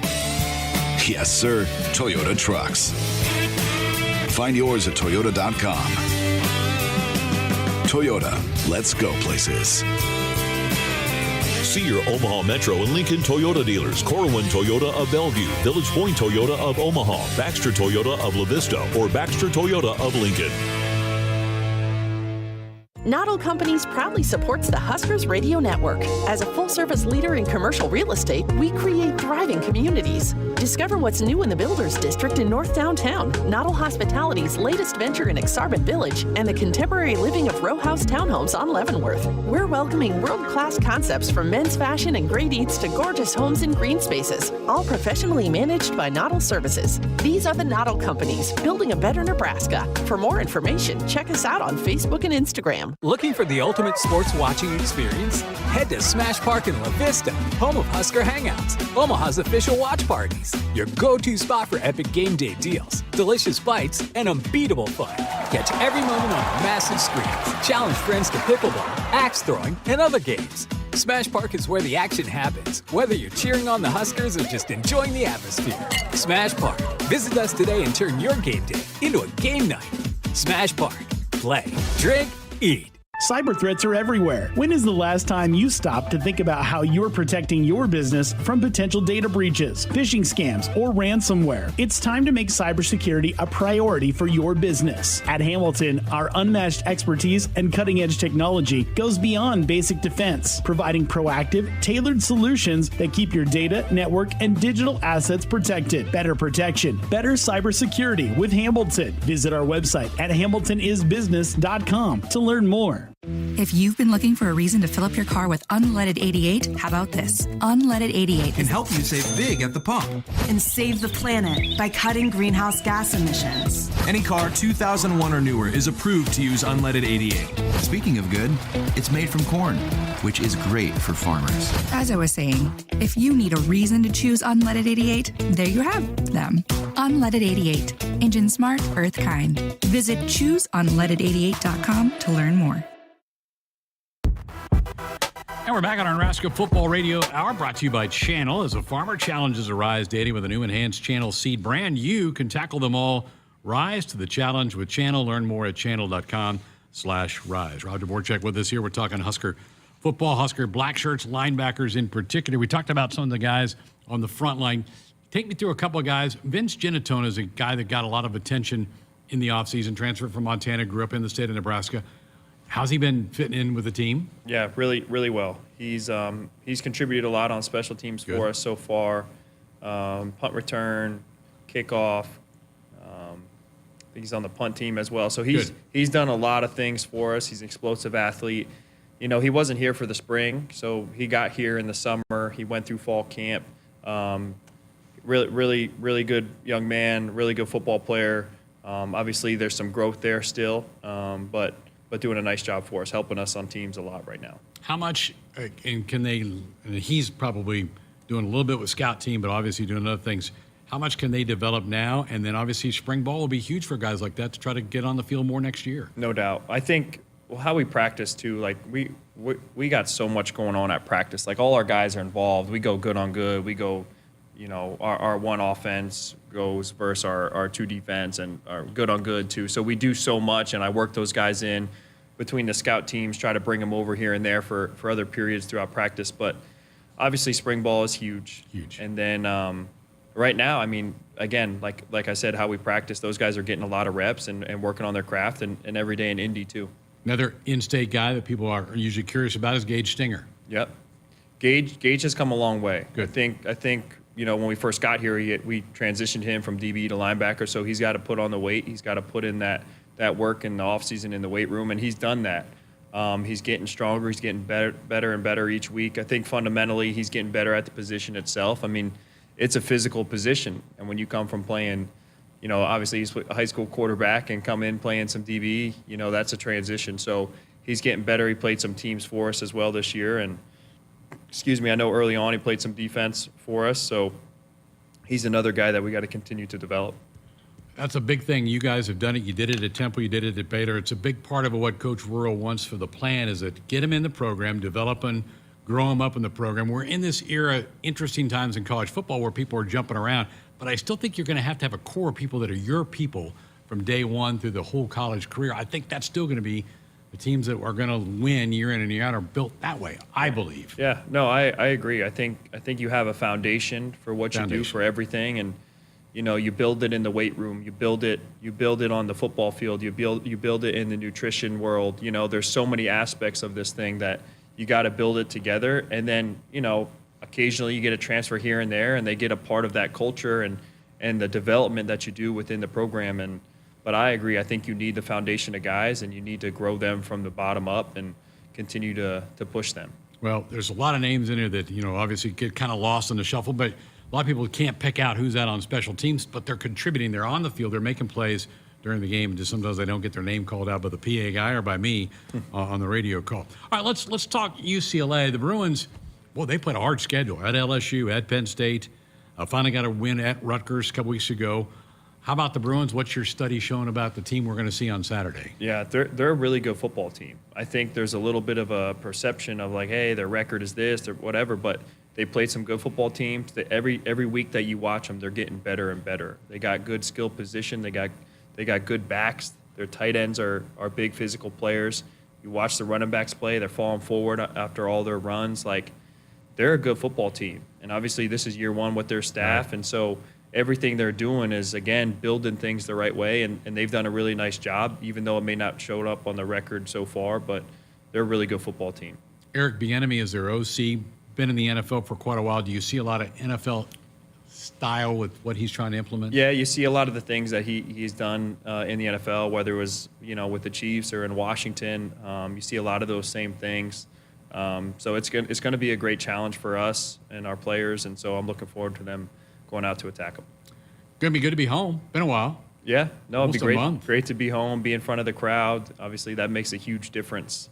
Yes, sir, Toyota trucks. Find yours at Toyota.com. Toyota, let's go places. See your Omaha Metro and Lincoln Toyota dealers. Corwin Toyota of Bellevue, Village Point Toyota of Omaha, Baxter Toyota of La Vista, or Baxter Toyota of Lincoln. Noddle Companies proudly supports the Huskers Radio Network. As a full-service leader in commercial real estate, we create thriving communities. Discover what's new in the Builders District in North Downtown, Noddle Hospitality's latest venture in Aksarben Village, and the contemporary living of row house townhomes on Leavenworth. We're welcoming world-class concepts from men's fashion and great eats to gorgeous homes and green spaces, all professionally managed by Noddle Services. These are the Noddle Companies, building a better Nebraska. For more information, check us out on Facebook and Instagram. Looking for the ultimate sports watching experience? Head to Smash Park in La Vista, home of Husker Hangouts, Omaha's official watch parties. Your go-to spot for epic game day deals, delicious bites, and unbeatable fun. Catch every moment on the massive screens. Challenge friends to pickleball, axe throwing, and other games. Smash Park is where the action happens, whether you're cheering on the Huskers or just enjoying the atmosphere. Smash Park. Visit us today and turn your game day into a game night. Smash Park. Play, drink, eat. Cyber threats are everywhere. When is the last time you stopped to think about how you're protecting your business from potential data breaches, phishing scams, or ransomware? It's time to make cybersecurity a priority for your business. At Hamilton, our unmatched expertise and cutting-edge technology goes beyond basic defense, providing proactive, tailored solutions that keep your data, network, and digital assets protected. Better protection, better cybersecurity with Hamilton. Visit our website at hamiltonisbusiness.com to learn more. If you've been looking for a reason to fill up your car with unleaded 88, how about this? Unleaded 88 can help you save big at the pump and save the planet by cutting greenhouse gas emissions. Any car 2001 or newer is approved to use unleaded 88. Speaking of good, it's made from corn, which is great for farmers. As I was saying, if you need a reason to choose unleaded 88, there you have them. Unleaded 88. Engine smart, earth kind. Visit chooseunleaded88.com to learn more. And we're back on our Nebraska Football Radio Hour, brought to you by Channel. As the farmer challenges arise daily with a new enhanced Channel seed brand, you can tackle them all. Rise to the challenge with Channel. Learn more at channel.com/rise. Roger Borchek with us here. We're talking Husker football, Husker black shirts, linebackers in particular. We talked about some of the guys on the front line. Take me through a couple of guys. Vince Giannatone is a guy that got a lot of attention in the offseason, transferred from Montana, grew up in the state of Nebraska. How's he been fitting in with the team? Yeah, really, really well. He's contributed a lot on special teams for us so far. Punt return, kickoff. I think he's on the punt team as well. So he's done a lot of things for us. He's an explosive athlete. You know, he wasn't here for the spring, so he got here in the summer. He went through fall camp. Really good young man, really good football player. Obviously, there's some growth there still, but doing a nice job for us, helping us on teams a lot right now. How much can they, and he's probably doing a little bit with scout team, but obviously doing other things. How much can they develop now? And then obviously spring ball will be huge for guys like that to try to get on the field more next year. No doubt. I think how we practice too, like we got so much going on at practice. Like all our guys are involved. We go good on good. We go, you know, our one offense goes versus our two defense, and our good on good too. So we do so much, and I work those guys in between the scout teams, try to bring them over here and there for other periods throughout practice. But obviously spring ball is huge. And then right now, I mean, again, like I said, how we practice, those guys are getting a lot of reps and working on their craft, and every day in Indy too. Another in-state guy that people are usually curious about is Gage Stinger. Yep. Gage has come a long way. Good. I think you know, when we first got here, we transitioned him from DB to linebacker, so he's got to put on the weight. He's got to put in that work in the offseason in the weight room, and he's done that. He's getting stronger. He's getting better and better each week. I think fundamentally he's getting better at the position itself. I mean, it's a physical position, and when you come from playing, you know, obviously he's a high school quarterback and come in playing some DB, you know, that's a transition. So he's getting better. He played some teams for us as well this year, and I know early on he played some defense for us, so he's another guy that we got to continue to develop. That's a big thing. You guys have done it. You did it at Temple. You did it at Baylor. It's a big part of what Coach Rural wants for the plan is that get him in the program, develop him, grow them up in the program. We're in this era, interesting times in college football where people are jumping around, but I still think you're going to have a core of people that are your people from day one through the whole college career. I think that's still going to be the teams that are going to win year in and year out are built that way, I believe. Yeah, no, I agree. I think you have a foundation for what you do for everything, and you build it in the weight room, you build it on the football field, you build it in the nutrition world. There's so many aspects of this thing that you got to build it together, and then occasionally you get a transfer here and there, and they get a part of that culture and the development that you do within the program. But I agree. I think you need the foundation of guys, and you need to grow them from the bottom up and continue to push them. Well, there's a lot of names in here that, obviously get kind of lost in the shuffle, but a lot of people can't pick out who's out on special teams, but they're contributing. They're on the field. They're making plays during the game. Just sometimes they don't get their name called out by the PA guy or by me on the radio call. All right, let's talk UCLA. The Bruins, well, they played a hard schedule at LSU, at Penn State. Finally got a win at Rutgers a couple weeks ago. How about the Bruins? What's your study showing about the team we're going to see on Saturday? Yeah, they're a really good football team. I think there's a little bit of a perception of like, hey, their record is this or whatever, but they played some good football teams. Every week that you watch them, they're getting better and better. They got good skill position. They got good backs. Their tight ends are big physical players. You watch the running backs play. They're falling forward after all their runs. Like, they're a good football team. And obviously this is year one with their staff, right. And so everything they're doing is, again, building things the right way, and they've done a really nice job, even though it may not show up on the record so far, but they're a really good football team. Eric Bieniemy is their OC, been in the NFL for quite a while. Do you see a lot of NFL style with what he's trying to implement? Yeah, you see a lot of the things that he's done in the NFL, whether it was with the Chiefs or in Washington. You see a lot of those same things. So it's going to be a great challenge for us and our players, and so I'm looking forward to them going out to attack them. Going to be good to be home. Been a while. Yeah, no, it'd be great. Month. Great to be home, be in front of the crowd. Obviously, that makes a huge difference,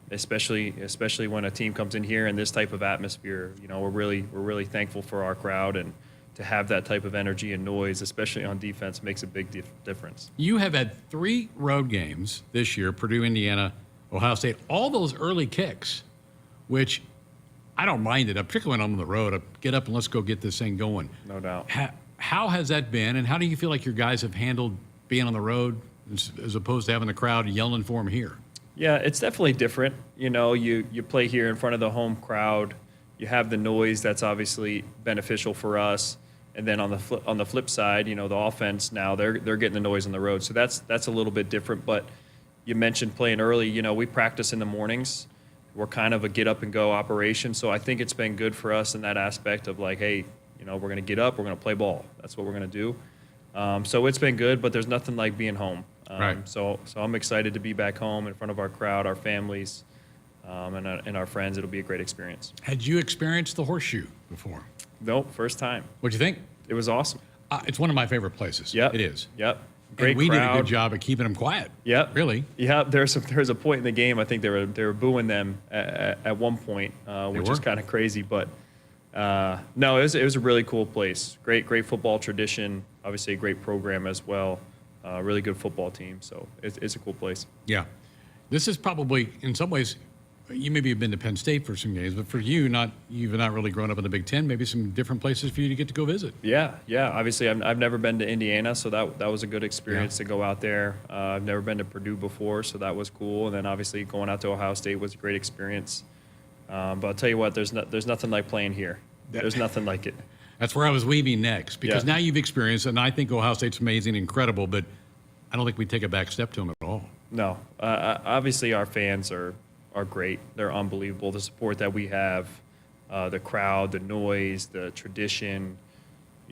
especially when a team comes in here in this type of atmosphere. We're really thankful for our crowd, and to have that type of energy and noise, especially on defense, makes a big difference. You have had 3 road games this year: Purdue, Indiana, Ohio State. All those early kicks, which I don't mind it, particularly when I'm on the road. I get up and let's go get this thing going. No doubt. How has that been, and how do you feel like your guys have handled being on the road as opposed to having the crowd yelling for them here? Yeah, it's definitely different. You play here in front of the home crowd. You have the noise that's obviously beneficial for us, and then on the flip side, the offense now they're getting the noise on the road. So that's a little bit different. But you mentioned playing early. We practice in the mornings. We're kind of a get-up-and-go operation, so I think it's been good for us in that aspect of like, hey, we're going to get up, we're going to play ball. That's what we're going to do. So it's been good, but there's nothing like being home. Right. So I'm excited to be back home in front of our crowd, our families, and our friends. It'll be a great experience. Had you experienced the Horseshoe before? Nope, first time. What'd you think? It was awesome. It's one of my favorite places. Yep. It is. Yep. Great crowd. Did a good job of keeping them quiet. Yep. Really. Yeah. There's a point in the game. I think they were booing them at one point, which is kind of crazy. But no, it was a really cool place. Great football tradition. Obviously, a great program as well. Really good football team. So it's a cool place. Yeah. This is probably, in some ways, you maybe have been to Penn State for some games, but for you've not really grown up in the Big Ten. Maybe some different places for you to get to go visit. Yeah. Obviously, I've never been to Indiana, so that was a good experience to go out there. I've never been to Purdue before, so that was cool. And then obviously going out to Ohio State was a great experience. But I'll tell you what, there's nothing like playing here. There's nothing like it. That's where I was weaving next, because now you've experienced, and I think Ohio State's amazing, incredible, but I don't think we take a back step to them at all. No. Obviously, our fans are great. They're unbelievable. The support that we have, the crowd, the noise, the tradition.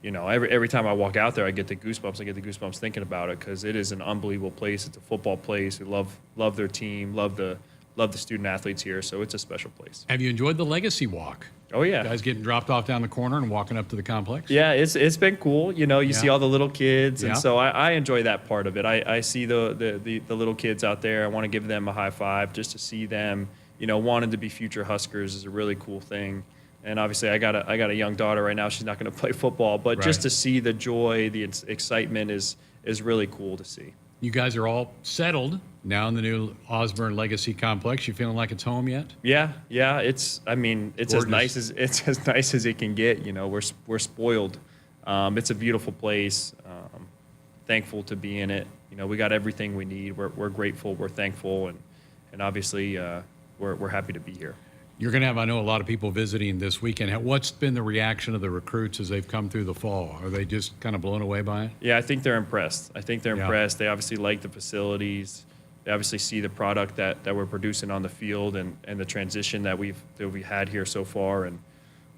Every time I walk out there, I get the goosebumps. I get the goosebumps thinking about it, because it is an unbelievable place. It's a football place. We love their team, love the student athletes here. So it's a special place. Have you enjoyed the Legacy Walk? Oh yeah, guys getting dropped off down the corner and walking up to the complex. Yeah, it's been cool. You see all the little kids, and so I enjoy that part of it. I see the little kids out there. I want to give them a high five, just to see them, wanting to be future Huskers is a really cool thing. And obviously, I got a young daughter right now. She's not going to play football, but just to see the joy, the excitement is really cool to see. You guys are all settled now in the new Osborne Legacy Complex. You feeling like it's home yet? Yeah. It's Gorgeous. as nice as it can get. We're spoiled. It's a beautiful place. Thankful to be in it. We got everything we need. We're grateful. We're thankful, and obviously we're happy to be here. You're going to have, I know, a lot of people visiting this weekend. What's been the reaction of the recruits as they've come through the fall? Are they just kind of blown away by it? Yeah, I think they're impressed. Impressed. They obviously like the facilities. They obviously see the product that we're producing on the field and the transition that we had here so far. And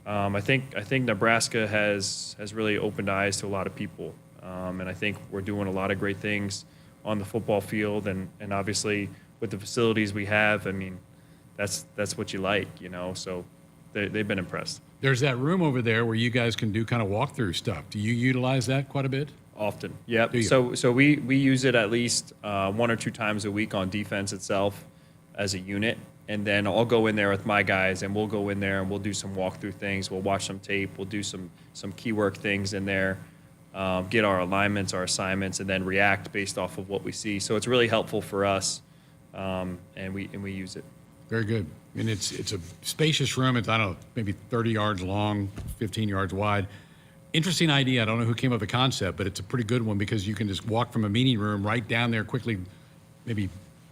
I think Nebraska has really opened eyes to a lot of people. And I think we're doing a lot of great things on the football field. And obviously with the facilities we have, I mean, that's what you like, so they've been impressed. There's that room over there where you guys can do kind of walkthrough stuff. Do you utilize that quite a bit? Often, yep. So we use it at least 1 or 2 times a week on defense itself as a unit. And then I'll go in there with my guys, and we'll go in there and we'll do some walkthrough things. We'll watch some tape. We'll do some key work things in there, get our alignments, our assignments, and then react based off of what we see. So it's really helpful for us, and we use it. Very good. And it's a spacious room. It's, I don't know, maybe 30 yards long, 15 yards wide. Interesting idea. I don't know who came up with the concept, but it's a pretty good one because you can just walk from a meeting room right down there quickly, maybe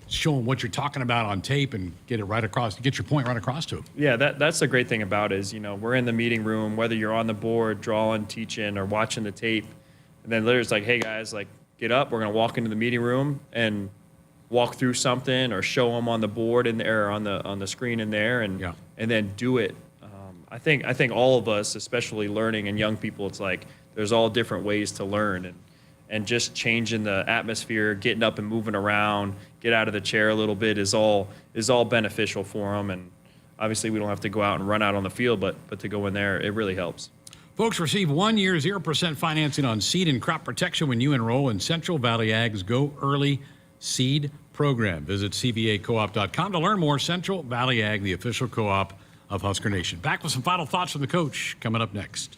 show them what you're talking about on tape and get it right across, get your point right across to them. Yeah, that's the great thing about it is, we're in the meeting room, whether you're on the board, drawing, teaching, or watching the tape, and then literally it's like, hey guys, like get up, we're going to walk into the meeting room and walk through something or show them on the board in there, on the screen in there, and then do it. I think all of us, especially learning and young people, it's like there's all different ways to learn, and just changing the atmosphere, getting up and moving around, get out of the chair a little bit is all beneficial for them. And obviously we don't have to go out and run out on the field, but to go in there, it really helps. Folks, receive 1 year 0% financing on seed and crop protection when you enroll in Central Valley Ag's Go Early Seed program. Visit cvacoop.com to learn more. Central Valley Ag, the official co-op of Husker Nation. Back with some final thoughts from the coach coming up next.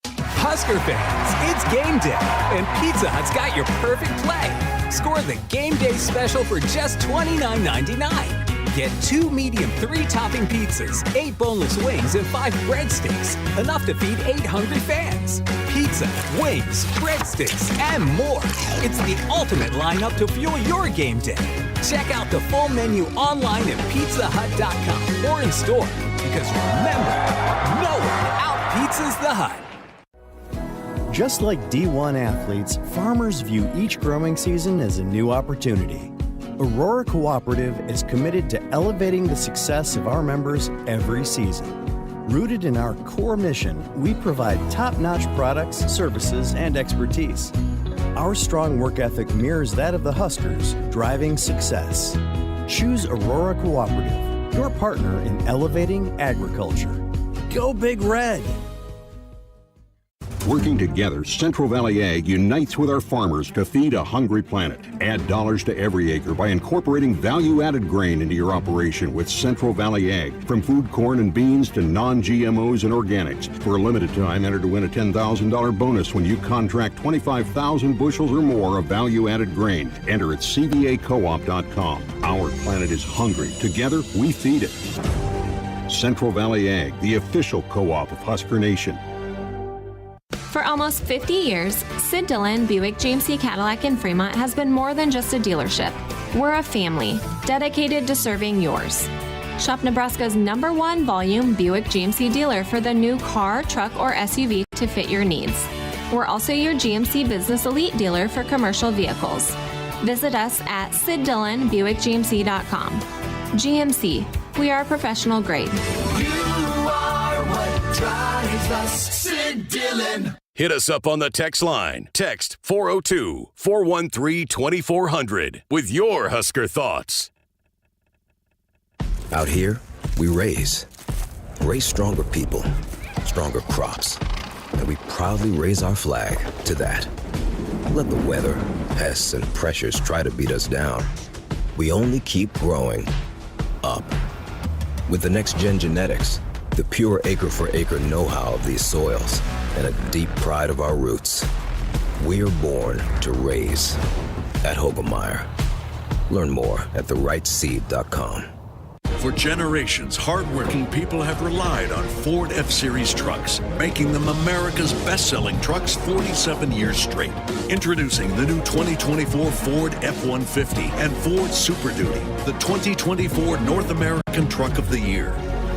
Husker fans, it's game day, and Pizza Hut's got your perfect play. Score the game day special for just $29.99. Get 2 medium 3-topping pizzas, 8 boneless wings, and 5 breadsticks. Enough to feed 8 hungry fans. Pizza, wings, breadsticks, and more. It's the ultimate lineup to fuel your game day. Check out the full menu online at pizzahut.com or in store. Because remember, no one out-pizzas the Hut. Just like D1 athletes, farmers view each growing season as a new opportunity. Aurora Cooperative is committed to elevating the success of our members every season. Rooted in our core mission, we provide top-notch products, services, and expertise. Our strong work ethic mirrors that of the Huskers, driving success. Choose Aurora Cooperative, your partner in elevating agriculture. Go Big Red! Working together, Central Valley Ag unites with our farmers to feed a hungry planet. Add dollars to every acre by incorporating value-added grain into your operation with Central Valley Ag. From food corn and beans to non-GMOs and organics. For a limited time, enter to win a $10,000 bonus when you contract 25,000 bushels or more of value-added grain. Enter at cvacoop.com. Our planet is hungry. Together, we feed it. Central Valley Ag, the official co-op of Husker Nation. For almost 50 years, Sid Dillon Buick GMC Cadillac in Fremont has been more than just a dealership. We're a family dedicated to serving yours. Shop Nebraska's #1 volume Buick GMC dealer for the new car, truck, or SUV to fit your needs. We're also your GMC Business Elite dealer for commercial vehicles. Visit us at SidDillonBuickGMC.com. GMC, we are professional grade. You are what drives us, Sid Dillon. Hit us up on the text line. Text 402-413-2400 with your Husker thoughts. Out here, we raise stronger people, stronger crops, and we proudly raise our flag to that. Let the weather, pests, and pressures try to beat us down. We only keep growing up. With the next-gen genetics, the pure acre-for-acre know-how of these soils, and a deep pride of our roots, we're born to raise. at Hogelmeyer. Learn more at therightseed.com. For generations, hardworking people have relied on Ford F-Series trucks, making them America's best-selling trucks 47 years straight. Introducing the new 2024 Ford F-150 and Ford Super Duty, the 2024 North American Truck of the Year.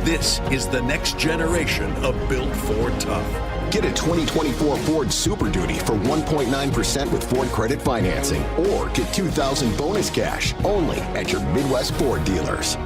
This is the next generation of built Ford tough. Get a 2024 Ford Super Duty for 1.9% with Ford credit financing, or get $2,000 bonus cash only at your Midwest Ford dealers.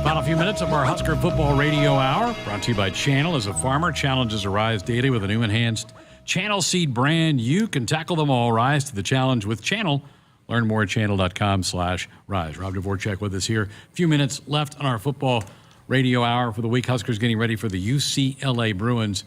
Final few minutes of our Husker Football Radio Hour, brought to you by Channel. As a farmer, challenges arise daily with a new enhanced Channel seed brand. You can tackle them all. Rise to the challenge with Channel. Learn more at channel.com/rise. Rob Dvorak with us here. A few minutes left on our football radio hour for the week. Huskers getting ready for the UCLA Bruins.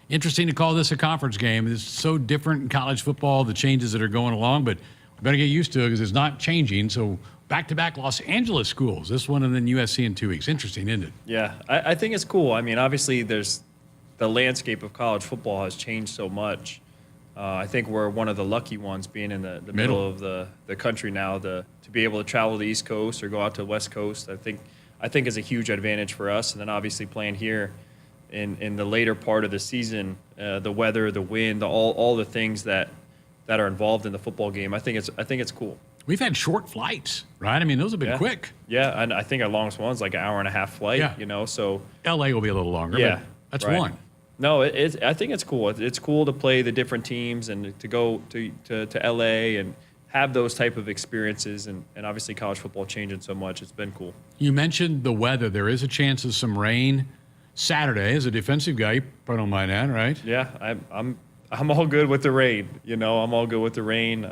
Interesting to call this a conference game. It's so different in college football, the changes that are going along, but we better get used to it because it's not changing. So back-to-back Los Angeles schools, this one and then USC in 2 weeks. Interesting, isn't it? Yeah, I think it's cool. I mean, obviously there's the landscape of college football has changed so much. I think we're one of the lucky ones being in the middle of the country now to be able to travel to the East Coast or go out to the West Coast. I think is a huge advantage for us. And then obviously playing here in the later part of the season, the weather, the wind, all the things that are involved in the football game. I think it's cool. We've had short flights, right? I mean, those have been quick. Yeah, and I think our longest one's like an hour-and-a-half flight. Yeah. So LA will be a little longer. Yeah, but that's right. one. No, I think it's cool. It's cool to play the different teams and to go to LA and have those type of experiences, and obviously college football changing so much. It's been cool. You mentioned the weather. There is a chance of some rain Saturday. As a defensive guy, you probably don't mind that, right? Yeah, I'm all good with the rain. I'm all good with the rain.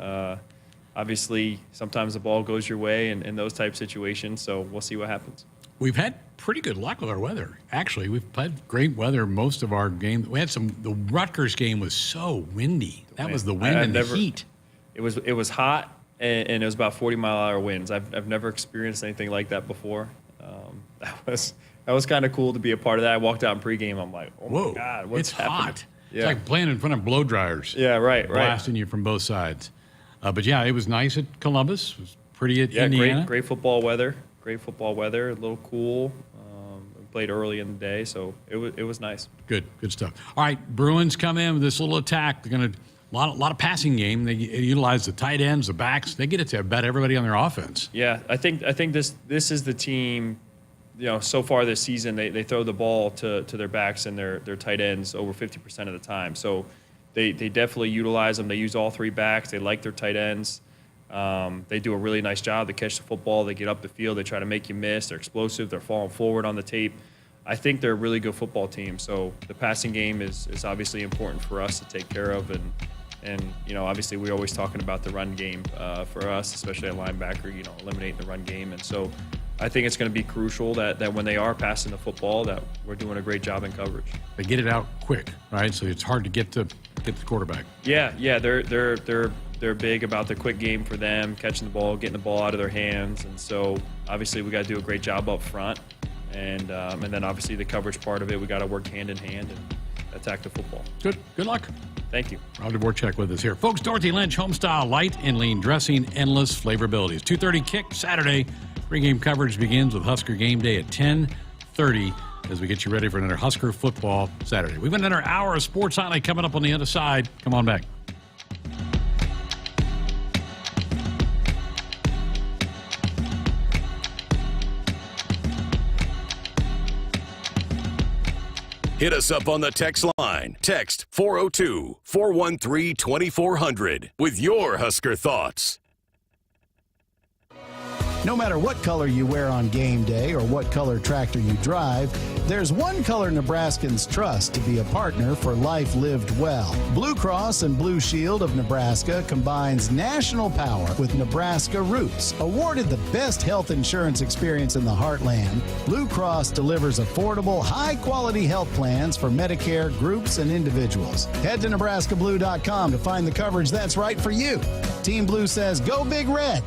Obviously, sometimes the ball goes your way in those type situations, so we'll see what happens. We've had pretty good luck with our weather. Actually, we've had great weather most of our games. We had the Rutgers game was so windy. That was the wind and the heat. It was hot, and it was about 40-mile-an-hour winds. I've never experienced anything like that before. That was kind of cool to be a part of that. I walked out in pregame. I'm like, oh, my God, what's happening? Hot. Yeah. It's like playing in front of blow dryers. Yeah, right. Blasting you from both sides. But, yeah, it was nice at Columbus. It was pretty at Indiana. Great football weather. A little cool. We played early in the day, so it was nice. Good stuff. All right, Bruins come in with this little attack. They're going to a lot of passing game. They utilize the tight ends, the backs. They get it to about everybody on their offense. Yeah, I think this is the team. So far this season, they throw the ball to their backs and their tight ends over 50% of the time. So they definitely utilize them. They use all three backs. They like their tight ends. They do a really nice job. They catch the football. They get up the field. They try to make you miss. They're explosive. They're falling forward on the tape. I think they're a really good football team. So the passing game is obviously important for us to take care of. And obviously we're always talking about the run game for us, especially at linebacker, eliminating the run game. And so I think it's going to be crucial that when they are passing the football, that we're doing a great job in coverage. They get it out quick, right? So it's hard to get the quarterback. Yeah, they're big about the quick game for them, catching the ball, getting the ball out of their hands, and so obviously we got to do a great job up front, and then obviously the coverage part of it, we got to work hand in hand and attack the football. Good luck. Thank you. Rob Dvorak with us here. Folks, Dorothy Lynch, homestyle, light and lean dressing, endless flavorabilities. 2:30 kick Saturday. Pre-game coverage begins with Husker game day at 10:30 as we get you ready for another Husker football Saturday. We've got another hour of sports highlight coming up on the other side. Come on back. Hit us up on the text line. Text 402-413-2400 with your Husker thoughts. No matter what color you wear on game day or what color tractor you drive, there's one color Nebraskans trust to be a partner for life lived well. Blue Cross and Blue Shield of Nebraska combines national power with Nebraska roots. Awarded the best health insurance experience in the heartland, Blue Cross delivers affordable, high-quality health plans for Medicare groups and individuals. Head to nebraskablue.com to find the coverage that's right for you. Team Blue says, go Big Red.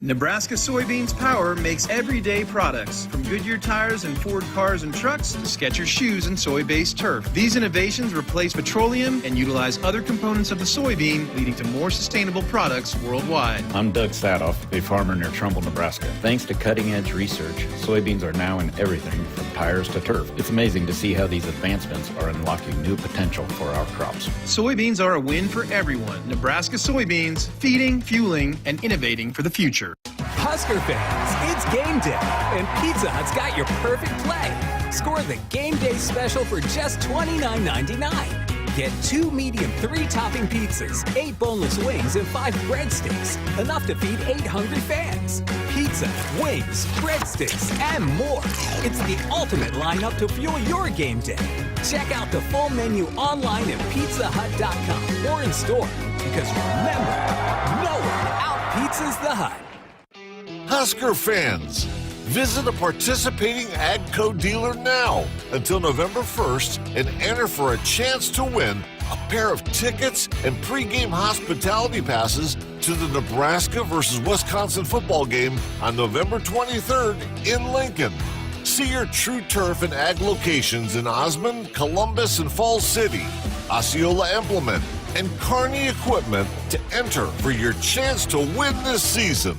Nebraska Soybeans Power makes everyday products, from Goodyear tires and Ford cars and trucks to Skechers shoes and soy-based turf. These innovations replace petroleum and utilize other components of the soybean, leading to more sustainable products worldwide. I'm Doug Sadoff, a farmer near Trumbull, Nebraska. Thanks to cutting-edge research, soybeans are now in everything from tires to turf. It's amazing to see how these advancements are unlocking new potential for our crops. Soybeans are a win for everyone. Nebraska soybeans, feeding, fueling, and innovating for the future. Husker fans, it's game day, and Pizza Hut's got your perfect play. Score the game day special for just $29.99. Get 2 medium 3-topping pizzas, 8 boneless wings, and 5 breadsticks. Enough to feed 8 hungry fans. Pizza, wings, breadsticks, and more. It's the ultimate lineup to fuel your game day. Check out the full menu online at pizzahut.com or in store. Because remember, no one out-pizzas the Hut. Husker fans, visit a participating AGCO dealer now until November 1st and enter for a chance to win a pair of tickets and pregame hospitality passes to the Nebraska versus Wisconsin football game on November 23rd in Lincoln. See your True Turf and Ag locations in Osmond, Columbus, and Falls City, Osceola Implement, and Kearney Equipment to enter for your chance to win this season.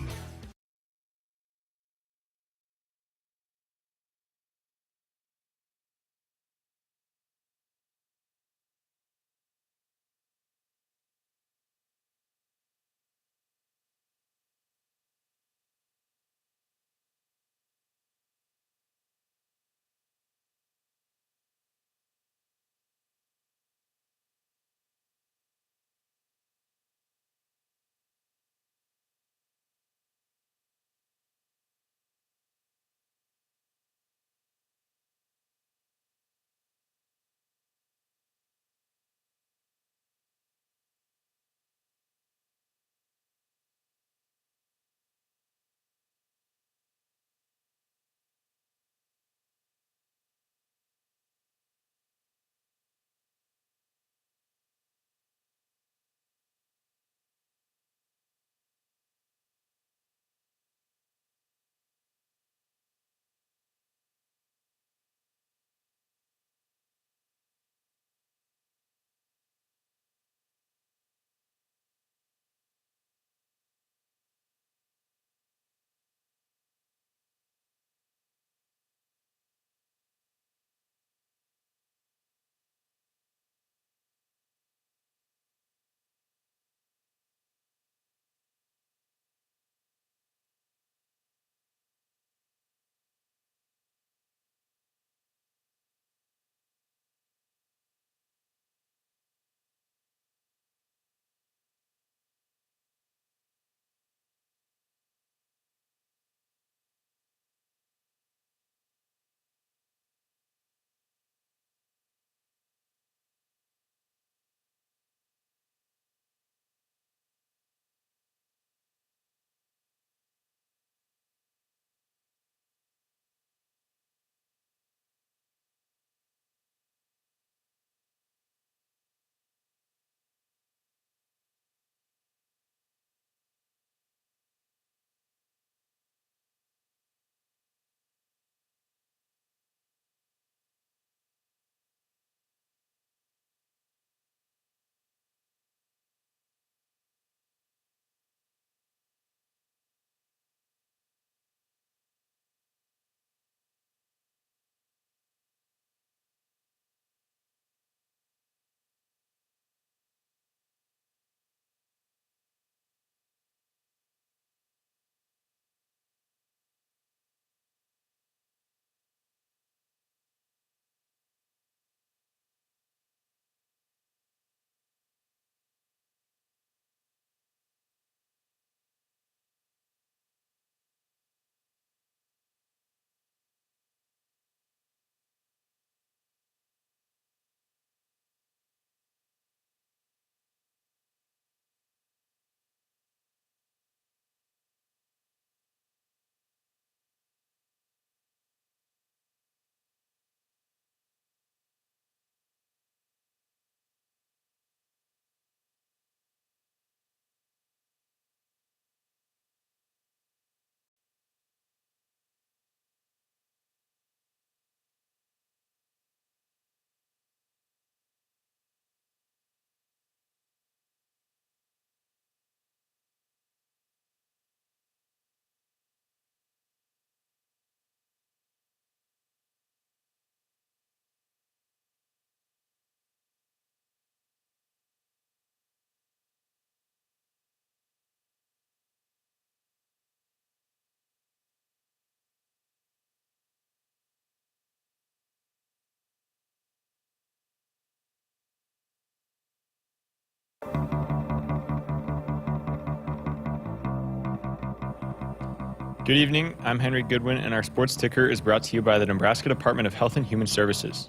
Good evening, I'm Henry Goodwin, and our sports ticker is brought to you by the Nebraska Department of Health and Human Services.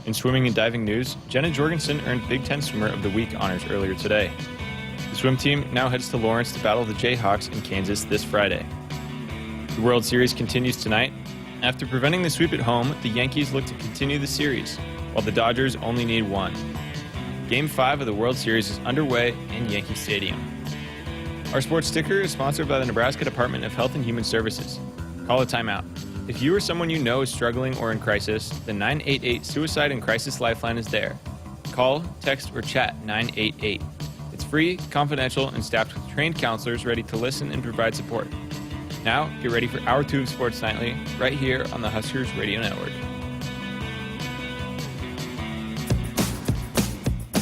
In swimming and diving news, Jenna Jorgensen earned Big Ten Swimmer of the Week honors earlier today. The swim team now heads to Lawrence to battle the Jayhawks in Kansas this Friday. The World Series continues tonight. After preventing the sweep at home, the Yankees look to continue the series, while the Dodgers only need one. Game 5 of the World Series is underway in Yankee Stadium. Our sports ticker is sponsored by the Nebraska Department of Health and Human Services. Call a timeout. If you or someone you know is struggling or in crisis, the 988 Suicide and Crisis Lifeline is there. Call, text, or chat 988. It's free, confidential, and staffed with trained counselors ready to listen and provide support. Now, get ready for Hour 2 of Sports Nightly, right here on the Huskers Radio Network.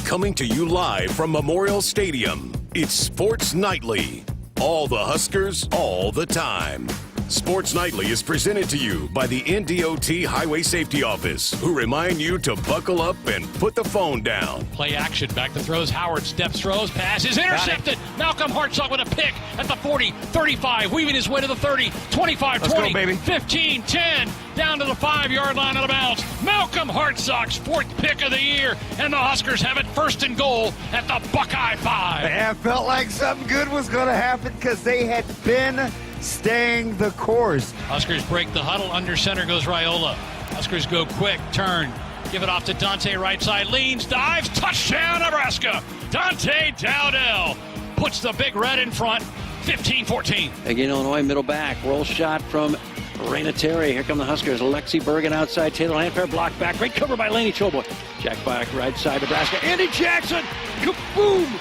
Coming to you live from Memorial Stadium, it's Sports Nightly. All the Huskers, all the time. Sports Nightly is presented to you by the NDOT Highway Safety Office, who remind you to buckle up and put the phone down. Play action. Back to throws. Howard steps, throws, pass is intercepted. Malcolm Hartzog with a pick at the 40, 35, weaving his way to the 30, 25, Let's 20, go, baby. 15, 10, down to the 5-yard line out of bounds. Malcolm Hartzog's 4th pick of the year, and the Huskers have it 1st and goal at the Buckeye 5. Yeah, felt like something good was going to happen because they had been staying the course. Huskers break the huddle. Under center goes Raiola. Huskers go quick, turn, give it off to Dante, right side, leans, dives, touchdown Nebraska. Dante Dowdell puts the Big Red in front, 15-14. Again, Illinois, middle back, roll shot from Raina Terry. Here come the Huskers. Lexi Bergen outside, Taylor Landfair, blocked back, great cover by Laney Choboy. Jack back, right side, Nebraska. Andy Jackson, kaboom!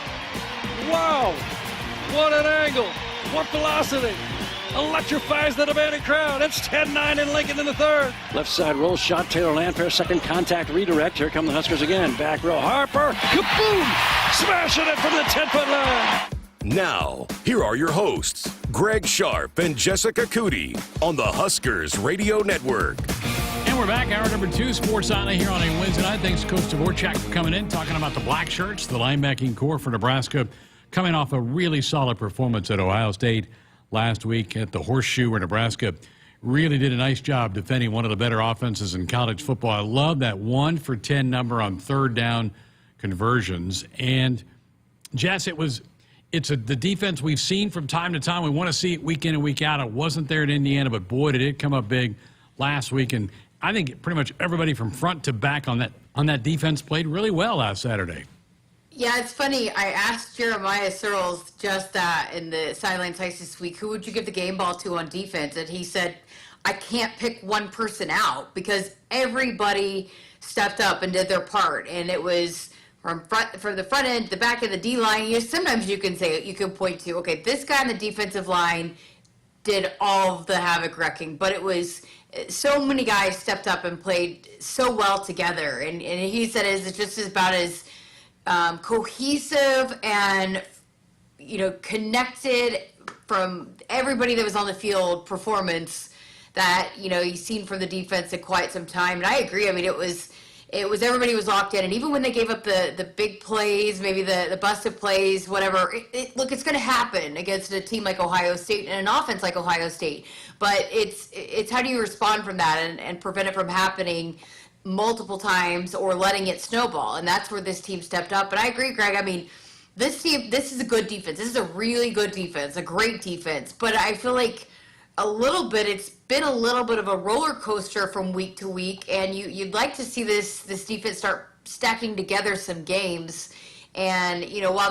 Wow, what an angle, what velocity. Electrifies the demanding crowd. It's 10-9 in Lincoln in the 3rd. Left side roll shot. Taylor Landfair, second contact redirect. Here come the Huskers again. Back row. Harper. Kaboom! Smashing it from the 10-foot line. Now, here are your hosts, Greg Sharpe and Jessica Coody on the Huskers Radio Network. And we're back, hour number 2, Sports Nightly here on a Wednesday night. Thanks to Coach Dvorak for coming in, talking about the black shirts, the linebacking core for Nebraska, coming off a really solid performance at Ohio State last week at the Horseshoe, where Nebraska really did a nice job defending one of the better offenses in college football. I love that 1 for 10 number on 3rd down conversions. And, Jess, it's the defense we've seen from time to time. We want to see it week in and week out. It wasn't there at Indiana, but, boy, did it come up big last week. And I think pretty much everybody from front to back on that defense played really well last Saturday. Yeah, it's funny. I asked Jeremiah Searles just in the sidelines ice this week, who would you give the game ball to on defense? And he said, I can't pick one person out because everybody stepped up and did their part. And it was from the front end, the back of the D line. Sometimes you can point to, okay, this guy on the defensive line did all of the havoc wrecking, but it was so many guys stepped up and played so well together. And he said it's just about as cohesive and connected from everybody that was on the field performance that you've seen from the defense in quite some time. And I agree. I mean, it was everybody was locked in, and even when they gave up the big plays, maybe the busted plays, whatever. Look, it's going to happen against a team like Ohio State and an offense like Ohio State. But it's how do you respond from that and prevent it from happening multiple times or letting it snowball, and that's where this team stepped up. But I agree, Greg. I mean, this team, this is a good defense. This is a really good defense, a great defense. But I feel like it's been a little bit of a roller coaster from week to week, and you'd like to see this defense start stacking together some games. And while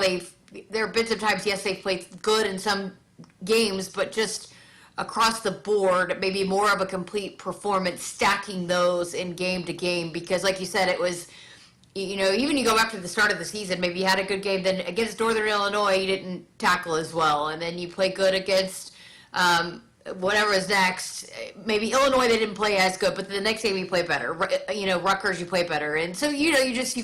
there have been some times, yes, they've played good in some games, but just across the board, maybe more of a complete performance, stacking those in game to game. Because like you said, it was, even you go back to the start of the season, maybe you had a good game, then against Northern Illinois, you didn't tackle as well. And then you play good against whatever is next. Maybe Illinois, they didn't play as good, but the next game you play better. Rutgers, you play better. And so, you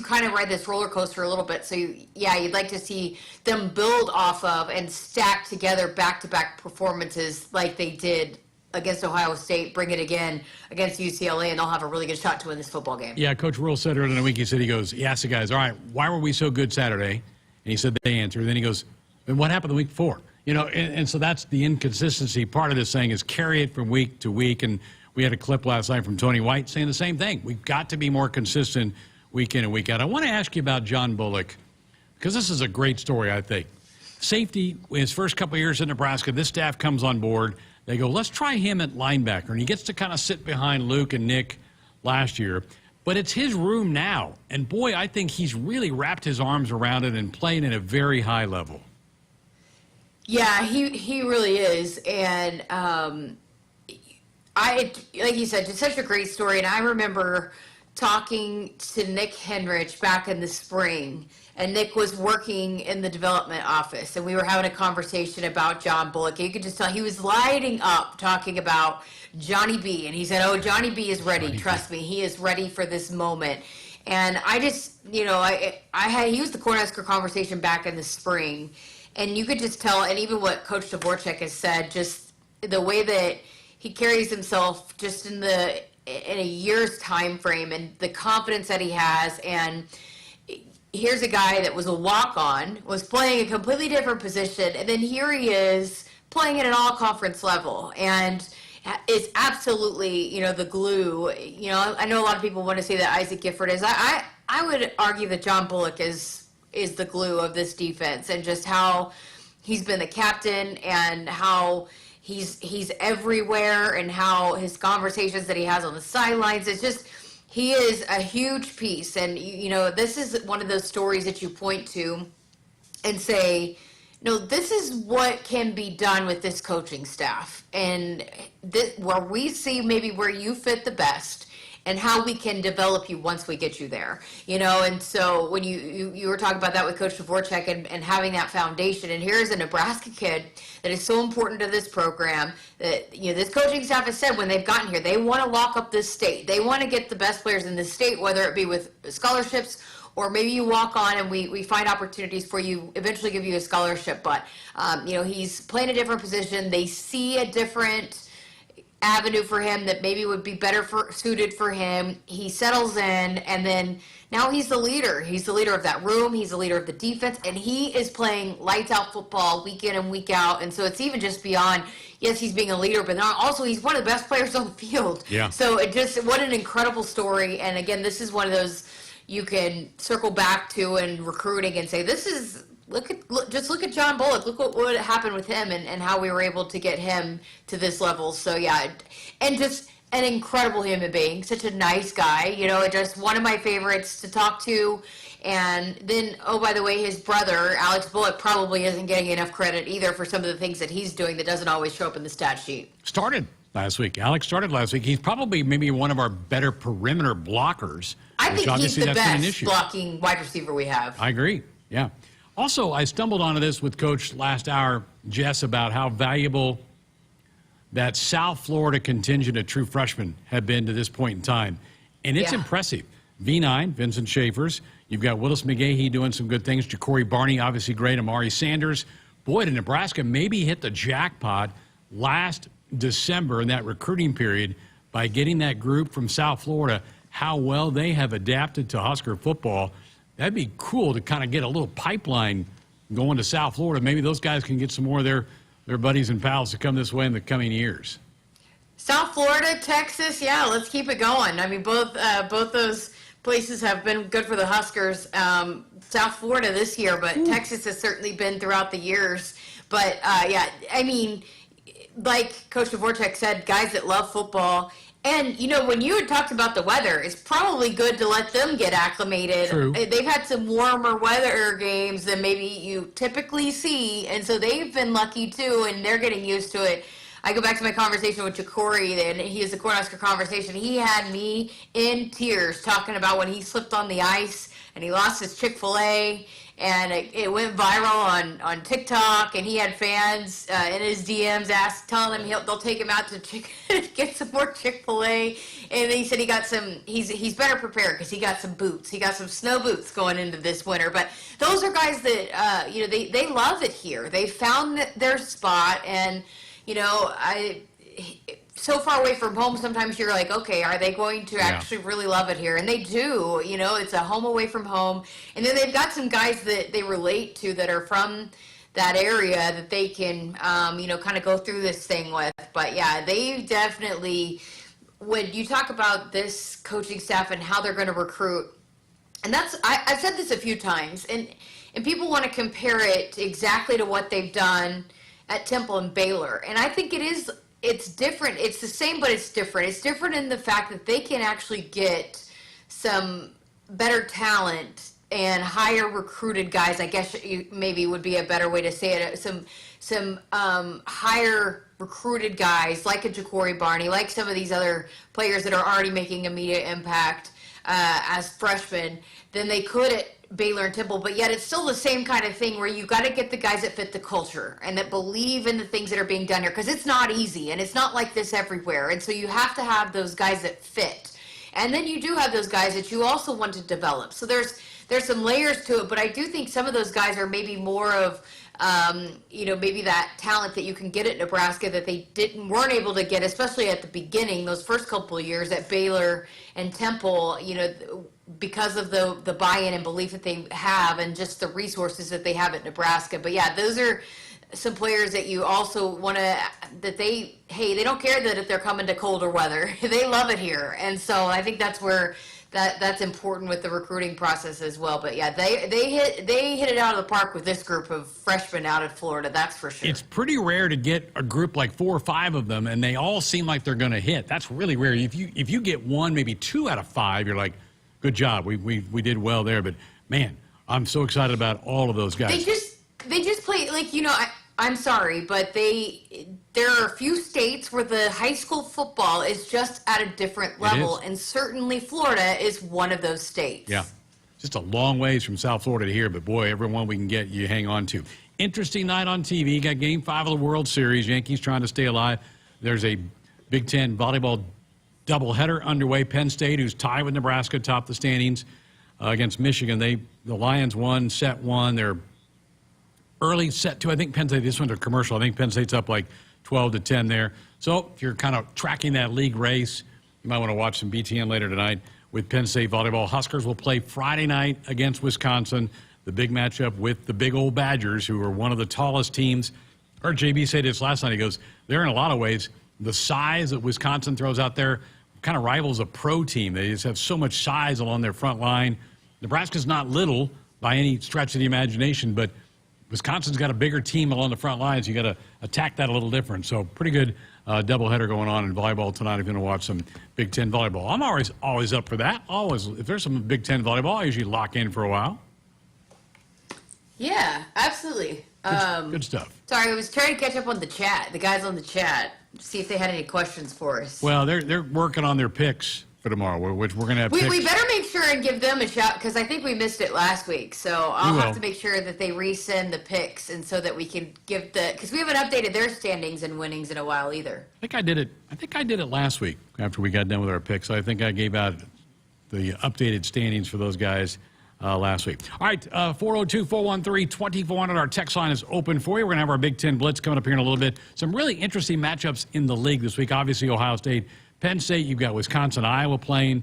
kind of ride this roller coaster a little bit. So, you'd like to see them build off of and stack together back-to-back performances like they did against Ohio State, bring it again against UCLA, and they'll have a really good shot to win this football game. Yeah, Coach Rule said earlier in the week, he asked the guys, all right, why were we so good Saturday? And he said they answered. And then he goes, and what happened the week before? And so that's the inconsistency. Part of this thing is carry it from week to week. And we had a clip last night from Tony White saying the same thing. We've got to be more consistent week in and week out. I want to ask you about John Bullock, because this is a great story, I think. Safety, in his first couple of years in Nebraska, this staff comes on board. They go, let's try him at linebacker. And he gets to kind of sit behind Luke and Nick last year. But it's his room now. And, boy, I think he's really wrapped his arms around it and playing at a very high level. Yeah, he really is. And like you said, it's such a great story. And I remember talking to Nick Henrich back in the spring. And Nick was working in the development office, and we were having a conversation about John Bullock. You could just tell he was lighting up talking about Johnny B. And he said, oh, Johnny B is ready. Trust me, he is ready for this moment. And I just, he was the Cornhusker conversation back in the spring. And you could just tell, and even what Coach Dvorak has said, just the way that he carries himself just in a year's time frame and the confidence that he has. And here's a guy that was a walk-on, was playing a completely different position, and then here he is playing at an all-conference level, and is absolutely, the glue. I know a lot of people want to say that Isaac Gifford is. I would argue that John Bullock is the glue of this defense, and just how he's been the captain, and how he's everywhere, and how his conversations that he has on the sidelines. It's just, he is a huge piece. And, this is one of those stories that you point to and say, this is what can be done with this coaching staff. And where we see maybe where you fit the best and how we can develop you once we get you there. And so when you were talking about that with Coach Dvorak and having that foundation, and here's a Nebraska kid that is so important to this program that, this coaching staff has said when they've gotten here, they want to lock up this state. They want to get the best players in this state, whether it be with scholarships or maybe you walk on and we find opportunities for you, eventually give you a scholarship. But, he's playing a different position. They see a different avenue for him that maybe would be better suited for him. He settles in, and then now he's the leader. He's the leader of that room. He's the leader of the defense, and he is playing lights out football week in and week out. And so it's even just beyond, yes, he's being a leader, but also he's one of the best players on the field. Yeah. So what an incredible story. And again, this is one of those you can circle back to in recruiting and say, look at John Bullock. Look what happened with him and how we were able to get him to this level. So, yeah, and just an incredible human being, such a nice guy, just one of my favorites to talk to. And then, oh, by the way, his brother, Alex Bullock, probably isn't getting enough credit either for some of the things that he's doing that doesn't always show up in the stat sheet. Alex started last week. He's probably maybe one of our better perimeter blockers. I think he's the best blocking wide receiver we have. I agree, yeah. Also, I stumbled onto this with Coach last hour, Jess, about how valuable that South Florida contingent of true freshmen have been to this point in time. And it's impressive. V9, Vincent Schaefer's. You've got Willis McGahee doing some good things. Ja'Cory Barney, obviously great. Amari Sanders. Boy, did Nebraska maybe hit the jackpot last December in that recruiting period by getting that group from South Florida. How well they have adapted to Husker football. That'd be cool to kind of get a little pipeline going to South Florida. Maybe those guys can get some more of their buddies and pals to come this way in the coming years. South Florida, Texas, yeah, let's keep it going. I mean, both those places have been good for the Huskers. South Florida this year, but Texas has certainly been throughout the years. But, yeah, I mean, like Coach Dvorak said, guys that love football. And, when you had talked about the weather, it's probably good to let them get acclimated. True. They've had some warmer weather games than maybe you typically see, and so they've been lucky too, and they're getting used to it. I go back to my conversation with Ja'Cory, and he is the Cornhusker conversation. He had me in tears talking about when he slipped on the ice and he lost his Chick-fil-A, and it went viral on TikTok, and he had fans in his DMs telling him they'll take him out to get some more Chick-fil-A, and he said he's better prepared because he got some boots. He got some snow boots going into this winter. But those are guys that, they love it here. They found their spot, and, so far away from home, sometimes you're like, okay, are they going to actually really love it here? And they do. It's a home away from home. And then they've got some guys that they relate to that are from that area that they can, kind of go through this thing with. But yeah, they definitely, when you talk about this coaching staff and how they're going to recruit, and I've said this a few times, and people want to compare it exactly to what they've done at Temple and Baylor. And I think it's different. It's the same, but it's different. It's different in the fact that they can actually get some better talent and higher recruited guys, I guess maybe would be a better way to say it. Some higher recruited guys like a Ja'Cory Barney, like some of these other players that are already making immediate impact as freshmen than they could at Baylor and Temple. But yet it's still the same kind of thing where you got to get the guys that fit the culture and that believe in the things that are being done here, because it's not easy and it's not like this everywhere. And so you have to have those guys that fit. And then you do have those guys that you also want to develop. So there's some layers to it, but I do think some of those guys are maybe more of, maybe that talent that you can get at Nebraska that they weren't able to get, especially at the beginning, those first couple of years at Baylor and Temple, because of the buy-in and belief that they have and just the resources that they have at Nebraska. But yeah, those are some players that you also want to, they don't care that if they're coming to colder weather. They love it here. And so I think that's where that's important with the recruiting process as well. But yeah, they hit it out of the park with this group of freshmen out of Florida, that's for sure. It's pretty rare to get a group like 4 or 5 of them and they all seem like they're going to hit. That's really rare. If you get 1, maybe 2 out of 5, you're like, good job. We did well there. But man, I'm so excited about all of those guys. They just play, like, I'm sorry, but there are a few states where the high school football is just at a different level, and certainly Florida is one of those states. Yeah, just a long ways from South Florida to here, but boy, everyone we can get, you hang on to. Interesting night on TV. Got Game 5 of the World Series. Yankees trying to stay alive. There's a Big Ten volleyball doubleheader underway. Penn State, who's tied with Nebraska, top the standings against Michigan. The Lions won set 1. They're early set 2. I think Penn State, this one's a commercial. I think Penn State's up like 12-10 there. So if you're kind of tracking that league race, you might want to watch some BTN later tonight with Penn State volleyball. Huskers will play Friday night against Wisconsin. The big matchup with the big old Badgers, who are one of the tallest teams. I heard JB say this last night. He goes, they're in a lot of ways, the size that Wisconsin throws out there kind of rivals a pro team. They just have so much size along their front line. Nebraska's not little by any stretch of the imagination, but Wisconsin's got a bigger team along the front lines. You got to attack that a little different. So pretty good doubleheader going on in volleyball tonight. If you're going to watch some Big Ten volleyball, I'm always up for that. Always, if there's some Big Ten volleyball, I usually lock in for a while. Yeah, absolutely. Good stuff. Sorry, I was trying to catch up on the chat. The guys on the chat, see if they had any questions for us. Well, they're working on their picks for tomorrow, which we're going to have picks. We better make sure and give them a shout, because I think we missed it last week. So I'll have to make sure that they resend the picks, and so that we can give because we haven't updated their standings and winnings in a while either. I think I did it last week after we got done with our picks. I think I gave out the updated standings for those guys last week. All right, 402-413-2400. Our text line is open for you. We're going to have our Big Ten Blitz coming up here in a little bit. Some really interesting matchups in the league this week. Obviously, Ohio State, Penn State. You've got Wisconsin, Iowa playing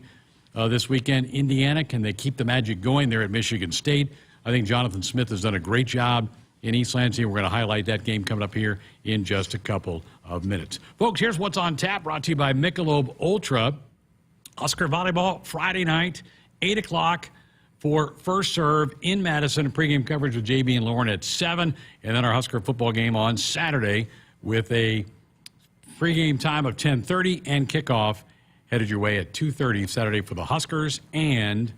this weekend. Indiana, can they keep the magic going there at Michigan State? I think Jonathan Smith has done a great job in East Lansing. We're going to highlight that game coming up here in just a couple of minutes. Folks, here's what's on tap, brought to you by Michelob Ultra. Husker volleyball Friday night, 8 o'clock for first serve in Madison. Pregame coverage with JB and Lauren at 7. And then our Husker football game on Saturday with a pregame time of 10:30 and kickoff headed your way at 2:30 Saturday for the Huskers and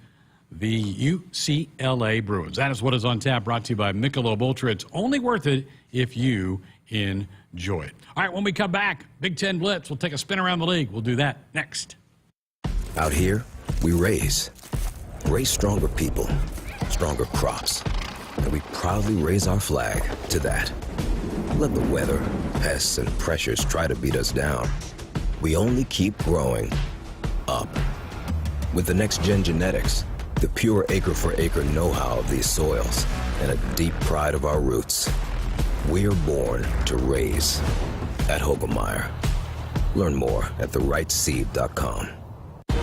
the UCLA Bruins. That is what is on tap, brought to you by Michelob Ultra. It's only worth it if you enjoy it. All right, when we come back, Big Ten Blitz. We'll take a spin around the league. We'll do that next. Out here, we raise stronger people, stronger crops, and we proudly raise our flag to that. Let the weather, pests, and pressures try to beat us down. We only keep growing up. With the next-gen genetics, the pure acre-for-acre know-how of these soils, and a deep pride of our roots, we are born to raise at Hogemeyer. Learn more at therightseed.com.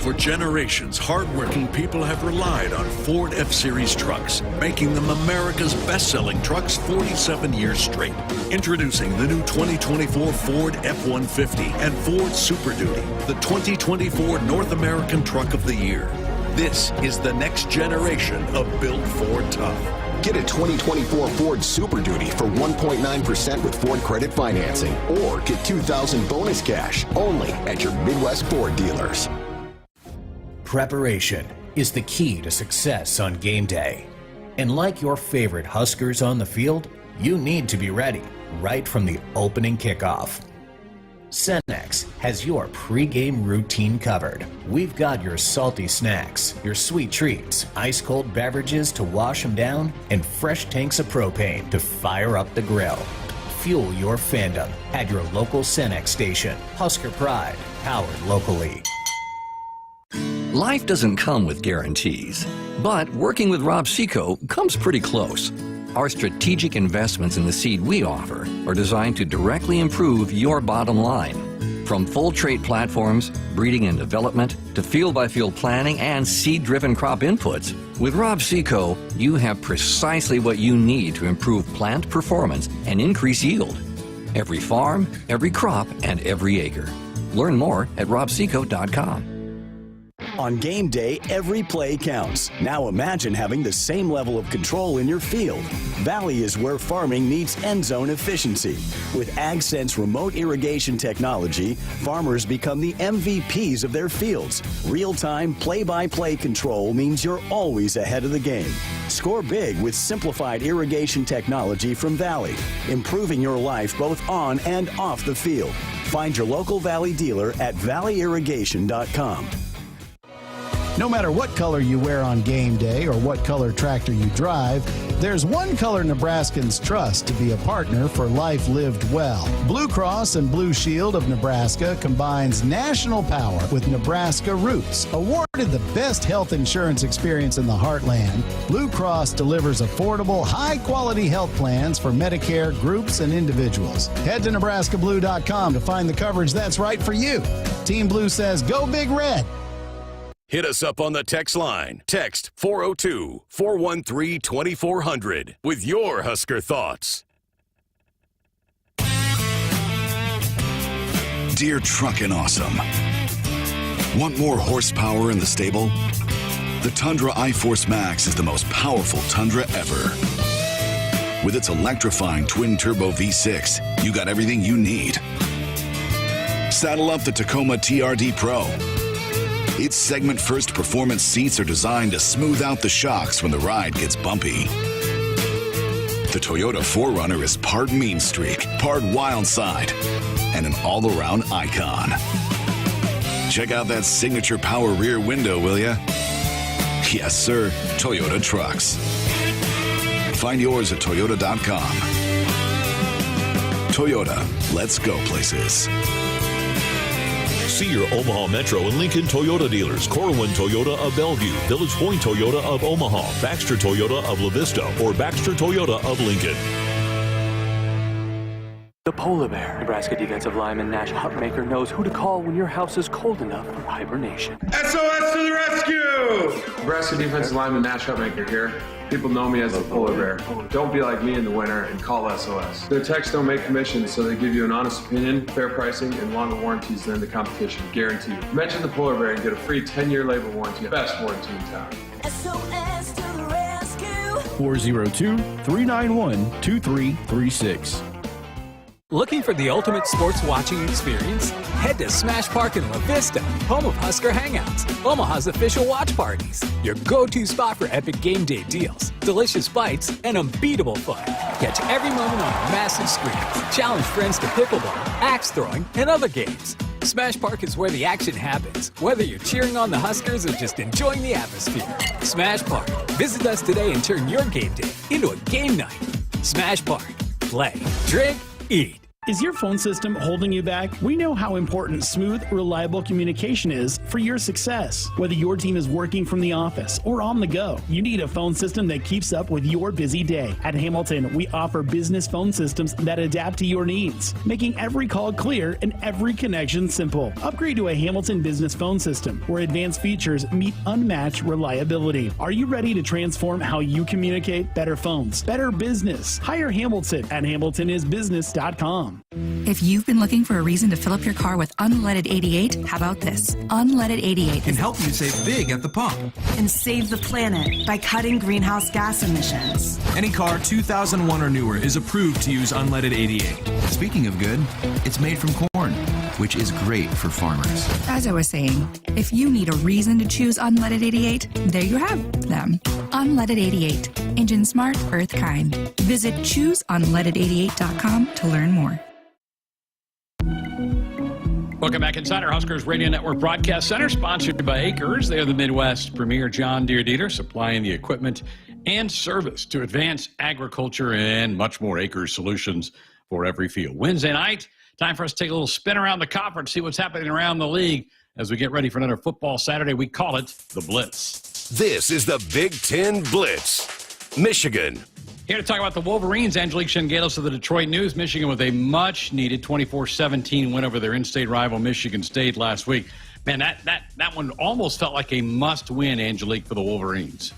For generations, hardworking people have relied on Ford F-Series trucks, making them America's best-selling trucks 47 years straight. Introducing the new 2024 Ford F-150 and Ford Super Duty, the 2024 North American Truck of the Year. This is the next generation of Built Ford Tough. Get a 2024 Ford Super Duty for 1.9% with Ford credit financing, or get $2,000 bonus cash only at your Midwest Ford dealers. Preparation is the key to success on game day. And like your favorite Huskers on the field, you need to be ready right from the opening kickoff. Cenex has your pregame routine covered. We've got your salty snacks, your sweet treats, ice-cold beverages to wash them down, and fresh tanks of propane to fire up the grill. Fuel your fandom at your local Cenex station. Husker Pride, powered locally. Life doesn't come with guarantees, but working with Rob Seco comes pretty close. Our strategic investments in the seed we offer are designed to directly improve your bottom line. From full trait platforms, breeding and development, to field-by-field planning and seed-driven crop inputs, with Rob Seco, you have precisely what you need to improve plant performance and increase yield. Every farm, every crop, and every acre. Learn more at robseco.com. On game day, every play counts. Now imagine having the same level of control in your field. Valley is where farming meets end zone efficiency. With AgSense remote irrigation technology, farmers become the MVPs of their fields. Real-time, play-by-play control means you're always ahead of the game. Score big with simplified irrigation technology from Valley, improving your life both on and off the field. Find your local Valley dealer at valleyirrigation.com. No matter what color you wear on game day or what color tractor you drive, there's one color Nebraskans trust to be a partner for life lived well. Blue Cross and Blue Shield of Nebraska combines national power with Nebraska roots. Awarded the best health insurance experience in the heartland, Blue Cross delivers affordable, high-quality health plans for Medicare groups and individuals. Head to nebraskablue.com to find the coverage that's right for you. Team Blue says, go Big Red. Hit us up on the text line. Text 402-413-2400 with your Husker thoughts. Dear Truckin' Awesome. Want more horsepower in the stable? The Tundra iForce Max is the most powerful Tundra ever. With its electrifying twin-turbo V6, you got everything you need. Saddle up the Tacoma TRD Pro. Its segment-first performance seats are designed to smooth out the shocks when the ride gets bumpy. The Toyota 4Runner is part mean streak, part wild side, and an all-around icon. Check out that signature power rear window, will ya? Yes, sir, Toyota trucks. Find yours at toyota.com. Toyota, let's go places. See your Omaha Metro and Lincoln Toyota dealers. Corwin Toyota of Bellevue, Village Point Toyota of Omaha, Baxter Toyota of La Vista, or Baxter Toyota of Lincoln. The Polar Bear. Nebraska defensive lineman Nash Hutmaker knows who to call when your house is cold enough for hibernation. SOS to the rescue! Nebraska defensive lineman Nash Hutmaker here. People know me as the Polar Bear. Don't be like me in the winter and call SOS. Their techs don't make commissions, so they give you an honest opinion, fair pricing, and longer warranties than the competition. Guaranteed. Mention the Polar Bear and get a free 10-year labor warranty. Best warranty in town. SOS to the rescue! 402-391-2336. Looking for the ultimate sports watching experience? Head to Smash Park in La Vista, home of Husker Hangouts, Omaha's official watch parties. Your go-to spot for epic game day deals, delicious bites, and unbeatable fun. Catch every moment on massive screens. Challenge friends to pickleball, axe throwing, and other games. Smash Park is where the action happens, whether you're cheering on the Huskers or just enjoying the atmosphere. Smash Park. Visit us today and turn your game day into a game night. Smash Park. Play, drink, eat. Is your phone system holding you back? We know how important smooth, reliable communication is for your success. Whether your team is working from the office or on the go, you need a phone system that keeps up with your busy day. At Hamilton, we offer business phone systems that adapt to your needs, making every call clear and every connection simple. Upgrade to a Hamilton business phone system where advanced features meet unmatched reliability. Are you ready to transform how you communicate? Better phones, better business. Hire Hamilton at hamiltonisbusiness.com. If you've been looking for a reason to fill up your car with unleaded 88, how about this? Unleaded 88 can help you save big at the pump and save the planet by cutting greenhouse gas emissions. Any car 2001 or newer is approved to use unleaded 88. Speaking of good, it's made from corn, which is great for farmers. As I was saying, if you need a reason to choose unleaded 88, there you have them. Unleaded 88. Engine smart, earth kind. Visit chooseunleaded88.com to learn more. Welcome back inside our Huskers Radio Network Broadcast Center, sponsored by Akrs. They are the Midwest premier John Deere dealer, supplying the equipment and service to advance agriculture and much more. Akrs solutions for every field. Wednesday night, time for us to take a little spin around the conference, see what's happening around the league as we get ready for another football Saturday. We call it the Blitz. This is the Big Ten Blitz. Michigan. Here to talk about the Wolverines, Angelique Shengalos of the Detroit News. Michigan with a much-needed 24-17 win over their in-state rival Michigan State last week. Man, that one almost felt like a must-win, Angelique, for the Wolverines.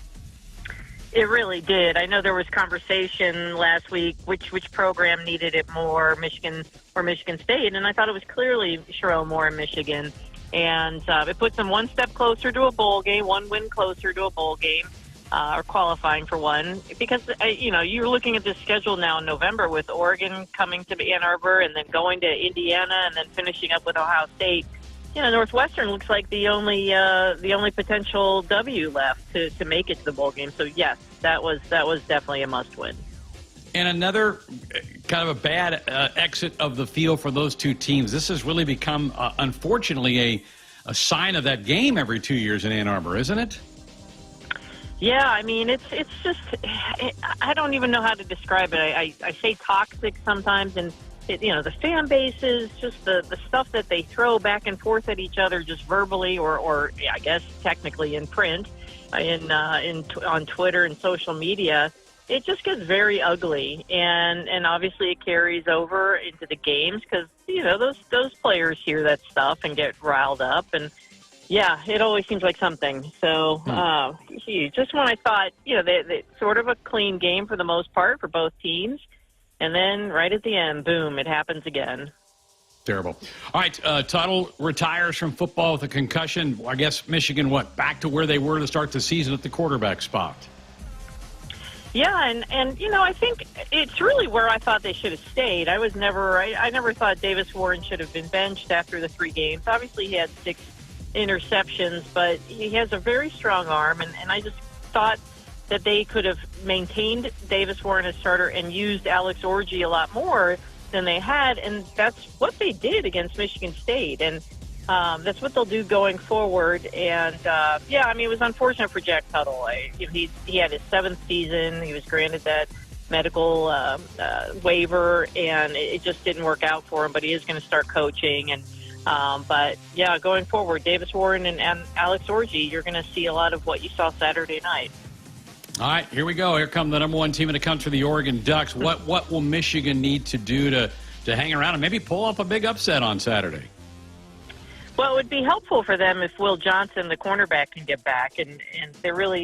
It really did. I know there was conversation last week which program needed it more, Michigan or Michigan State, and I thought it was clearly Sherrell Moore in Michigan. And it puts them one step closer to a bowl game, one win closer to a bowl game. Or qualifying for one, because, you're looking at this schedule now in November with Oregon coming to Ann Arbor and then going to Indiana and then finishing up with Ohio State. Northwestern looks like the only potential W left to make it to the bowl game. So, yes, that was definitely a must-win. And another kind of a bad exit of the field for those two teams. This has really become, unfortunately, a sign of that game every 2 years in Ann Arbor, isn't it? Yeah, I mean, it's just, I don't even know how to describe it. I say toxic sometimes, and, the fan bases, just the stuff that they throw back and forth at each other just verbally or I guess technically in print, on Twitter and social media, it just gets very ugly. And obviously it carries over into the games because, those players hear that stuff and get riled up. And, yeah, it always seems like something. So, just when I thought, they sort of a clean game for the most part for both teams, and then right at the end, boom, it happens again. Terrible. All right, Tuttle retires from football with a concussion. I guess Michigan, back to where they were to start the season at the quarterback spot? Yeah, and I think it's really where I thought they should have stayed. I never thought Davis Warren should have been benched after the 3 games. Obviously, he had 6 interceptions, but he has a very strong arm, and I just thought that they could have maintained Davis Warren as starter and used Alex Orji a lot more than they had, and that's what they did against Michigan State, and that's what they'll do going forward. And it was unfortunate for Jack Tuttle. He had his 7th season. He was granted that medical waiver, and it just didn't work out for him, but he is going to start coaching. And going forward, Davis Warren and Alex Orji, you're going to see a lot of what you saw Saturday night. All right, here we go. Here come the number 1 team in the country, the Oregon Ducks. What will Michigan need to do to hang around and maybe pull up a big upset on Saturday? Well, it would be helpful for them if Will Johnson, the cornerback, can get back, and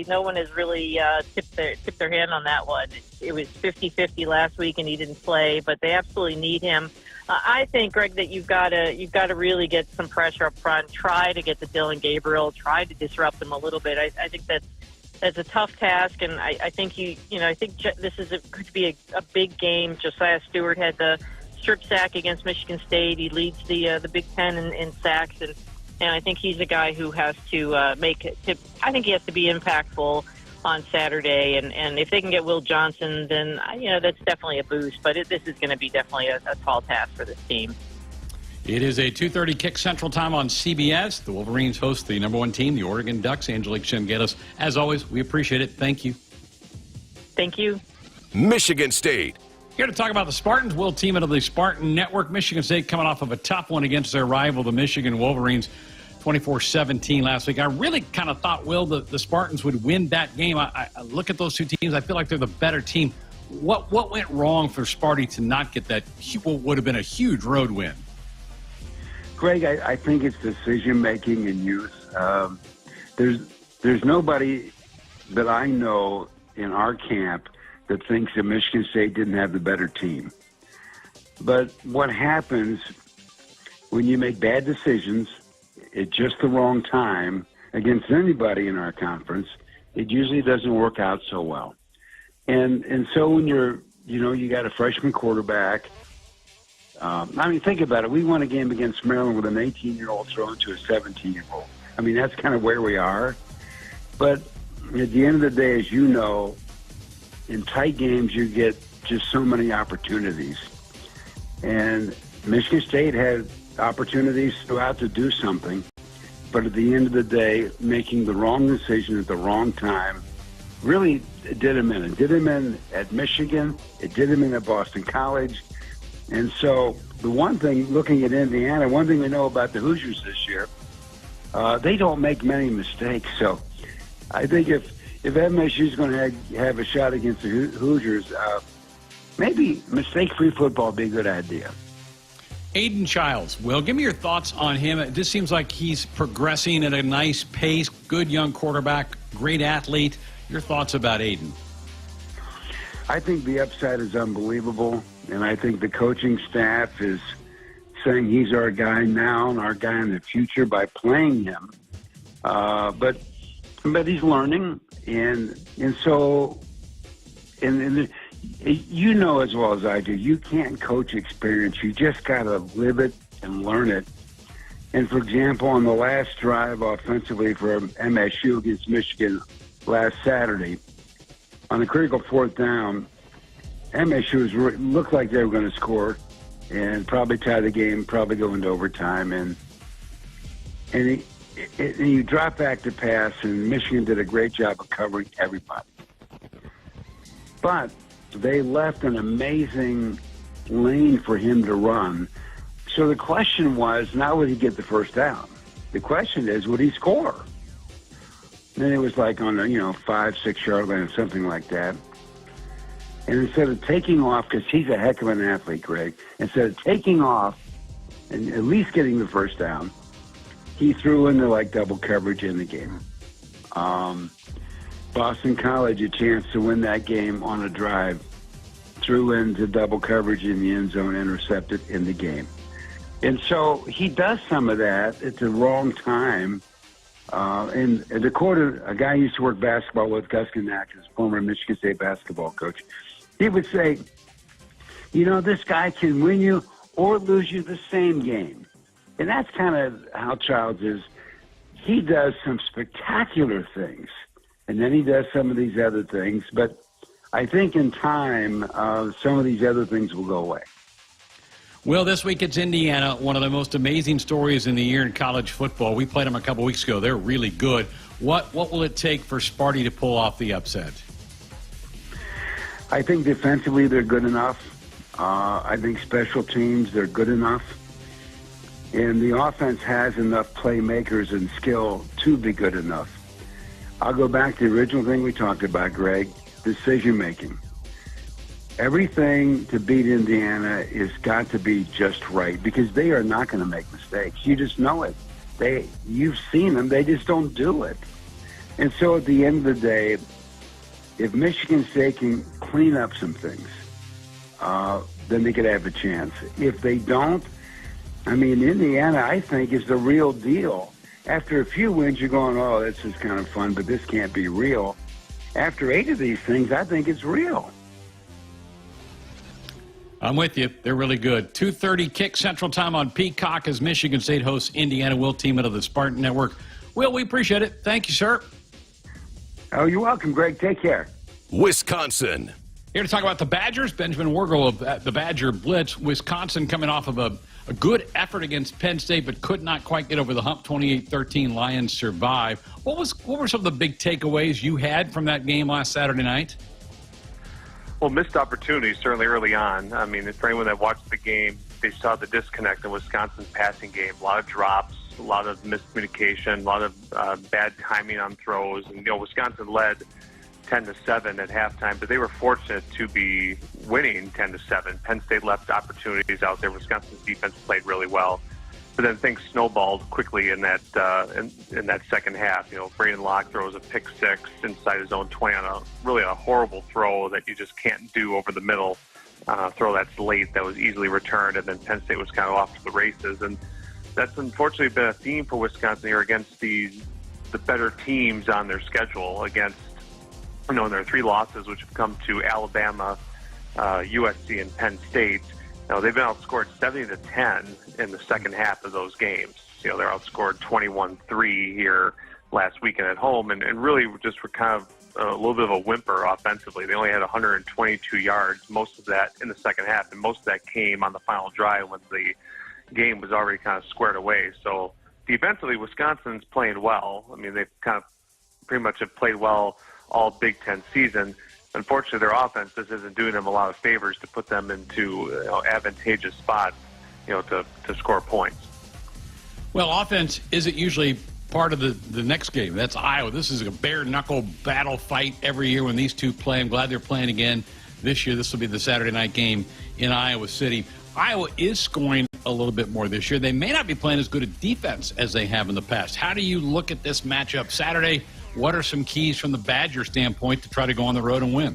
no one has really tipped their hand on that one. It was 50-50 last week, and he didn't play, but they absolutely need him. I think, Greg, that you've got to really get some pressure up front. Try to get to Dylan Gabriel. Try to disrupt him a little bit. I think that's a tough task, and I think this is going to be a big game. Josiah Stewart had the strip sack against Michigan State. He leads the Big Ten in sacks, and I think he's a guy who has to I think he has to be impactful on Saturday, and if they can get Will Johnson, then that's definitely a boost. But this is going to be definitely a tall task for this team. It is a 2:30 kick Central Time on CBS. The Wolverines host the number 1 team, the Oregon Ducks. Angelique Shengalos, as always, we appreciate it. Thank you. Thank you. Michigan State. Here to talk about the Spartans, Will Tiemann of the Spartan Network. Michigan State coming off of a tough one against their rival, the Michigan Wolverines, 24-17 last week. I really kind of thought, Will, the Spartans would win that game. I look at those two teams. I feel like they're the better team. What went wrong for Sparty to not get that, what would have been a huge road win? Greg, I think it's decision-making and youth. There's nobody that I know in our camp that thinks that Michigan State didn't have the better team. But what happens when you make bad decisions at just the wrong time against anybody in our conference, it usually doesn't work out so well. And so when you got a freshman quarterback, think about it. We won a game against Maryland with an 18-year-old throwing to a 17-year-old. That's kind of where we are. But at the end of the day, as you know, in tight games, you get just so many opportunities. And Michigan State had opportunities throughout to do something. But at the end of the day, making the wrong decision at the wrong time really did him in. It did him in at Michigan. It did him in at Boston College. And so the one thing, looking at Indiana, one thing we know about the Hoosiers this year, they don't make many mistakes. So I think if MSU is going to have a shot against the Hoosiers, maybe mistake-free football would be a good idea. Aiden Childs, Will, give me your thoughts on him. It just seems like he's progressing at a nice pace, good young quarterback, great athlete. Your thoughts about Aiden? I think the upside is unbelievable, and I think the coaching staff is saying he's our guy now and our guy in the future by playing him. But he's learning, and so you know as well as I do, you can't coach experience. You just got to live it and learn it. And, for example, on the last drive offensively for MSU against Michigan last Saturday, on the critical fourth down, MSU looked like they were going to score and probably tie the game, probably go into overtime. And you drop back to pass, and Michigan did a great job of covering everybody. But they left an amazing lane for him to run. So the question was, not would he get the first down? The question is, would he score? And then it was like on a 5-6 yard line or something like that. And instead of taking off, because he's a heck of an athlete, Greg, instead of taking off and at least getting the first down, he threw into double coverage in the game. Boston College, a chance to win that game on a drive, threw into double coverage in the end zone, intercepted in the game. And so he does some of that at the wrong time. And the quarter, a guy who used to work basketball with, Gus Ganakis, former Michigan State basketball coach, he would say, this guy can win you or lose you the same game. And that's kind of how Childs is. He does some spectacular things, and then he does some of these other things. But I think in time, some of these other things will go away. Well, this week it's Indiana, one of the most amazing stories in the year in college football. We played them a couple weeks ago. They're really good. What will it take for Sparty to pull off the upset? I think defensively they're good enough. I think special teams, they're good enough. And the offense has enough playmakers and skill to be good enough. I'll go back to the original thing we talked about, Greg, decision-making. Everything to beat Indiana is got to be just right because they are not going to make mistakes. You just know it. You've seen them. They just don't do it. And so at the end of the day, if Michigan State can clean up some things, then they could have a chance. If they don't, Indiana, I think, is the real deal. After a few wins, you're going, oh, this is kind of fun, but this can't be real. After 8 of these things, I think it's real. I'm with you. They're really good. 2:30 kick Central Time on Peacock as Michigan State hosts Indiana. Will Tiemann of the Spartan Network. Will, we appreciate it. Thank you, sir. Oh, you're welcome, Greg. Take care. Wisconsin. Here to talk about the Badgers. Benjamin Wargel of the Badger Blitz. Wisconsin coming off of a good effort against Penn State, but could not quite get over the hump. 28-13 Lions survive. What were some of the big takeaways you had from that game last Saturday night? Well, missed opportunities certainly early on. I mean, for anyone that watched the game, they saw the disconnect in Wisconsin's passing game. A lot of drops, a lot of miscommunication, a lot of bad timing on throws. And, Wisconsin led 10-7 at halftime, but they were fortunate to be winning 10-7. Penn State left opportunities out there. Wisconsin's defense played really well. But then things snowballed quickly in that in that second half. Braden Locke throws a pick six inside his own 20 on a horrible throw that you just can't do over the middle. Throw that's late that was easily returned, and then Penn State was kind of off to the races. And that's unfortunately been a theme for Wisconsin here against the better teams on their schedule. Against in their 3 losses, which have come to Alabama, USC, and Penn State. They've been outscored 70-10 in the second half of those games. They're outscored 21-3 here last weekend at home, and really just were kind of a little bit of a whimper offensively. They only had 122 yards, most of that in the second half, and most of that came on the final drive when the game was already kind of squared away. So defensively, Wisconsin's playing well. I mean, they've kind of pretty much have played well all Big Ten season. Unfortunately, their offense just isn't doing them a lot of favors to put them into advantageous spots, to score points. Well, offense isn't usually part of the next game. That's Iowa. This is a bare-knuckle battle fight every year when these two play. I'm glad they're playing again this year. This will be the Saturday night game in Iowa City. Iowa is scoring a little bit more this year. They may not be playing as good a defense as they have in the past. How do you look at this matchup Saturday? What are some keys from the Badger standpoint to try to go on the road and win?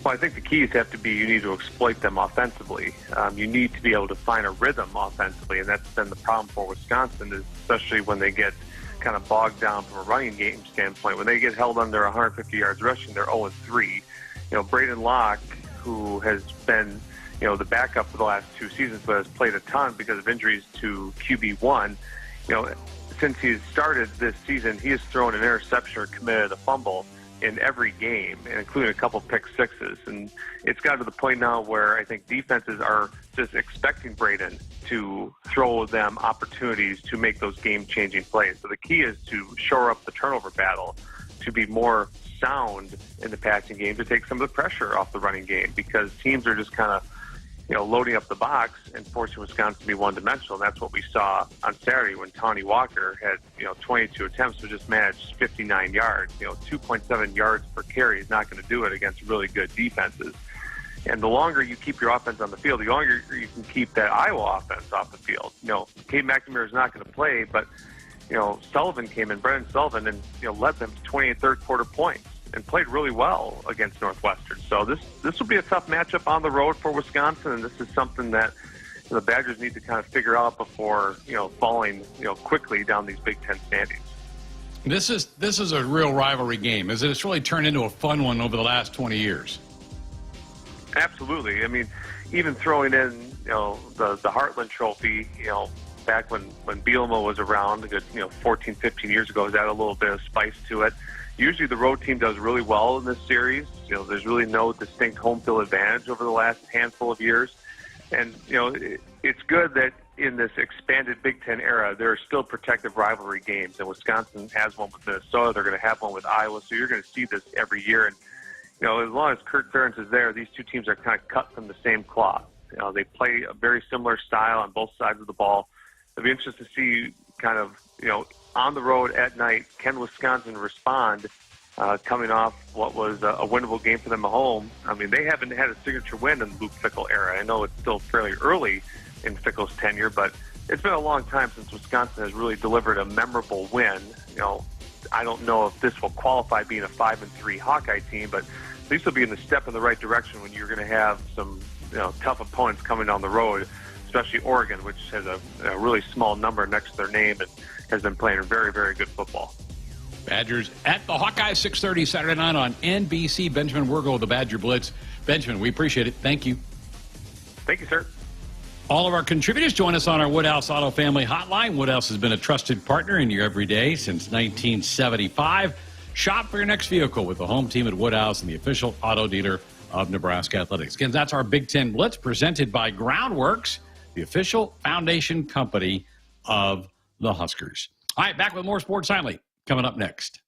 Well, I think the keys have to be you need to exploit them offensively. You need to be able to find a rhythm offensively, and that's been the problem for Wisconsin, especially when they get kind of bogged down from a running game standpoint. When they get held under 150 yards rushing, they're 0-3. Braden Locke, who has been the backup for the last 2 seasons, but has played a ton because of injuries to QB1, since he's started this season, he has thrown an interception or committed a fumble in every game, including a couple pick sixes. And it's got to the point now where I think defenses are just expecting Braden to throw them opportunities to make those game-changing plays. So the key is to shore up the turnover battle, to be more sound in the passing game, to take some of the pressure off the running game, because teams are just kind of loading up the box and forcing Wisconsin to be one-dimensional. And that's what we saw on Saturday when Tawny Walker had, 22 attempts to just manage 59 yards. 2.7 yards per carry is not going to do it against really good defenses. And the longer you keep your offense on the field, the longer you can keep that Iowa offense off the field. Cade McNamara is not going to play, but, Sullivan came in, Brennan Sullivan, and, led them to 28 third-quarter points and played really well against Northwestern. So this will be a tough matchup on the road for Wisconsin, and this is something that the Badgers need to kind of figure out before falling quickly down these Big Ten standings. This is a real rivalry game, is it? It's really turned into a fun one over the last 20 years. Absolutely. I mean, even throwing in the Heartland Trophy, back when Bielema was around, a good 14, 15 years ago, has added a little bit of spice to it. Usually the road team does really well in this series. There's really no distinct home field advantage over the last handful of years. And, it's good that in this expanded Big Ten era, there are still protective rivalry games. And Wisconsin has one with Minnesota. They're going to have one with Iowa. So you're going to see this every year. And, as long as Kurt Ferentz is there, these two teams are kind of cut from the same cloth. They play a very similar style on both sides of the ball. It'll be interesting to see kind of, on the road at night, can Wisconsin respond coming off what was a winnable game for them at home? I mean, they haven't had a signature win in the Luke Fickell era. I know it's still fairly early in Fickell's tenure, but it's been a long time since Wisconsin has really delivered a memorable win. I don't know if this will qualify being a 5-3 Hawkeye team, but at least it'll be in the step in the right direction when you're going to have some tough opponents coming down the road, especially Oregon, which has a really small number next to their name and has been playing very, very good football. Badgers at the Hawkeyes, 6:30 Saturday night on NBC. Benjamin Wergel with the Badger Blitz. Benjamin, we appreciate it. Thank you. Thank you, sir. All of our contributors join us on our Woodhouse Auto Family Hotline. Woodhouse has been a trusted partner in your everyday since 1975. Shop for your next vehicle with the home team at Woodhouse and the official auto dealer of Nebraska Athletics. Again, that's our Big Ten Blitz presented by Groundworks, the official foundation company of the Huskers. All right, back with more Sports Nightly coming up next.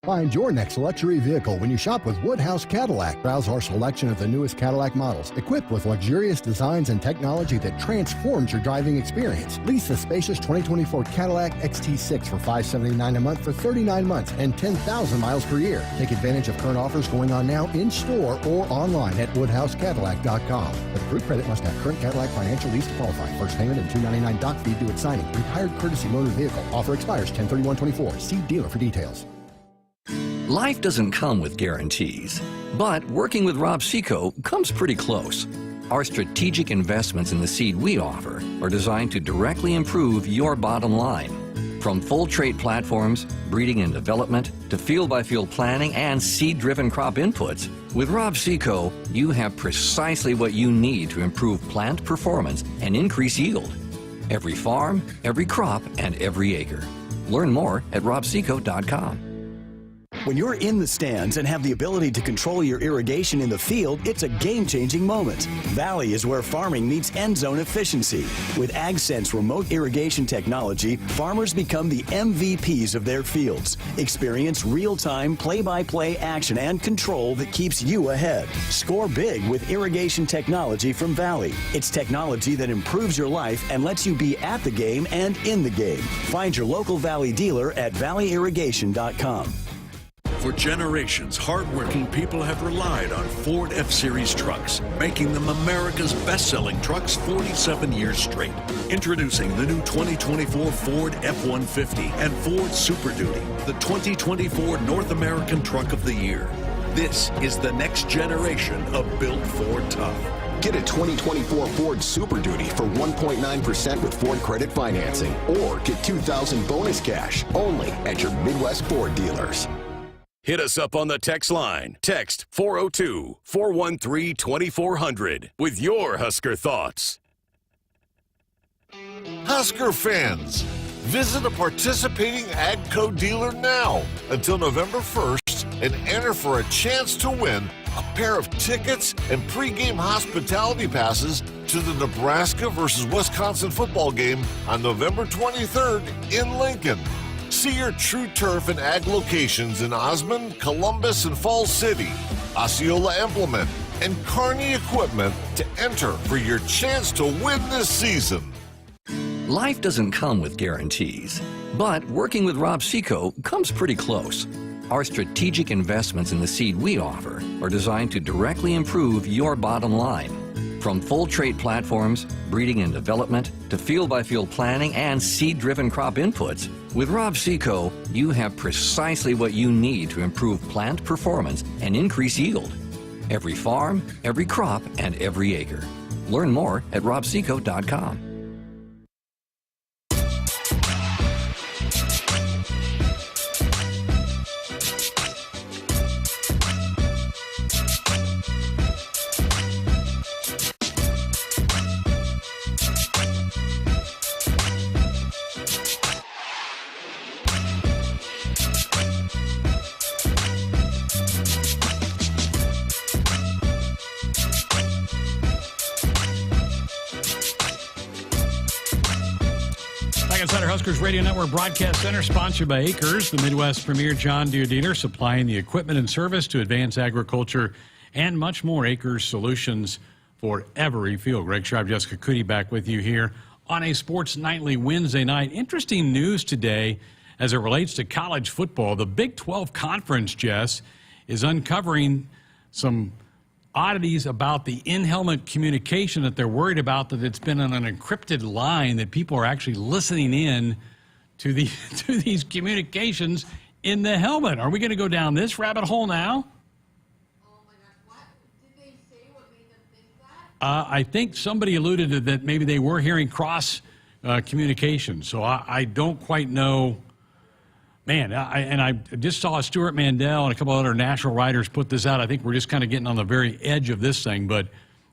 Find your next luxury vehicle when you shop with Woodhouse Cadillac. Browse our selection of the newest Cadillac models, equipped with luxurious designs and technology that transforms your driving experience. Lease the spacious 2024 Cadillac XT6 for $579 a month for 39 months and 10,000 miles per year. Take advantage of current offers going on now in store or online at WoodhouseCadillac.com. But approved credit must have current Cadillac financial lease to qualify. First payment and $299 doc fee due at signing. Retired courtesy motor vehicle. Offer expires 10/31/24. See dealer for details. Life doesn't come with guarantees, but working with Rob Seco comes pretty close. Our strategic investments in the seed we offer are designed to directly improve your bottom line. From full trait platforms, breeding and development, to field-by-field planning and seed-driven crop inputs, with Rob Seco, you have precisely what you need to improve plant performance and increase yield. Every farm, every crop, and every acre. Learn more at robseco.com. When you're in the stands and have the ability to control your irrigation in the field, it's a game-changing moment. Valley is where farming meets end zone efficiency. With AgSense remote irrigation technology, farmers become the MVPs of their fields. Experience real-time, play-by-play action and control that keeps you ahead. Score big with irrigation technology from Valley. It's technology that improves your life and lets you be at the game and in the game. Find your local Valley dealer at valleyirrigation.com. For generations, hardworking people have relied on Ford F-Series trucks, making them America's best-selling trucks 47 years straight. Introducing the new 2024 Ford F-150 and Ford Super Duty, the 2024 North American Truck of the Year. This is the next generation of built Ford tough. Get a 2024 Ford Super Duty for 1.9% with Ford credit financing, or get $2,000 bonus cash only at your Midwest Ford dealers. Hit us up on the text line. Text 402-413-2400 with your Husker thoughts. Husker fans, visit a participating AGCO dealer now until November 1st and enter for a chance to win a pair of tickets and pregame hospitality passes to the Nebraska versus Wisconsin football game on November 23rd in Lincoln. See your True Turf and Ag locations in Osmond, Columbus, and Falls City, Osceola Implement, and Kearney Equipment to enter for your chance to win this season. Life doesn't come with guarantees, but working with Rob Seco comes pretty close. Our strategic investments in the seed we offer are designed to directly improve your bottom line. From full trait platforms, breeding and development, to field-by-field planning and seed-driven crop inputs, with Rob Seco, you have precisely what you need to improve plant performance and increase yield. Every farm, every crop, and every acre. Learn more at robseco.com. Akrs Radio Network Broadcast Center, sponsored by Akrs, the Midwest premier John Deere dealer, supplying the equipment and service to advance agriculture and much more. Akrs solutions for every field. Greg Sharpe, Jessica Coody back with you here on a Sports Nightly Wednesday night. Interesting news today as it relates to college football. The Big 12 Conference, Jess, is uncovering some oddities about the in-helmet communication that they're worried about, that it's been on an encrypted line, that people are actually listening in to these communications in the helmet. Are we going to go down this rabbit hole now? Oh my gosh, what? Did they say what made them think that? I think somebody alluded to that maybe they were hearing cross communication. So I don't quite know. Man, I just saw Stuart Mandel and a couple other national writers put this out. I think we're just kind of getting on the very edge of this thing, but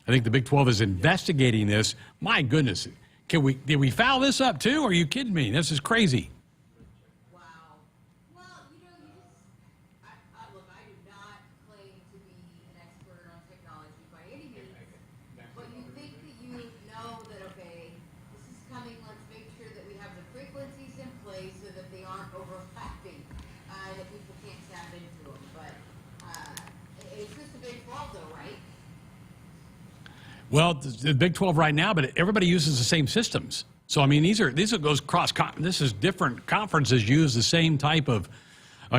I think the Big 12 is investigating this. My goodness, did we foul this up too? Are you kidding me? This is crazy. Wow. Well, look, I do not claim to be an expert on technology by any means, but you think that you know that, okay, this is coming, let's make sure that we have the frequencies in place so that they aren't overlapping, that people can't tap Well, the Big 12 right now, but everybody uses the same systems. So, I mean, these goes this is different conferences use the same type of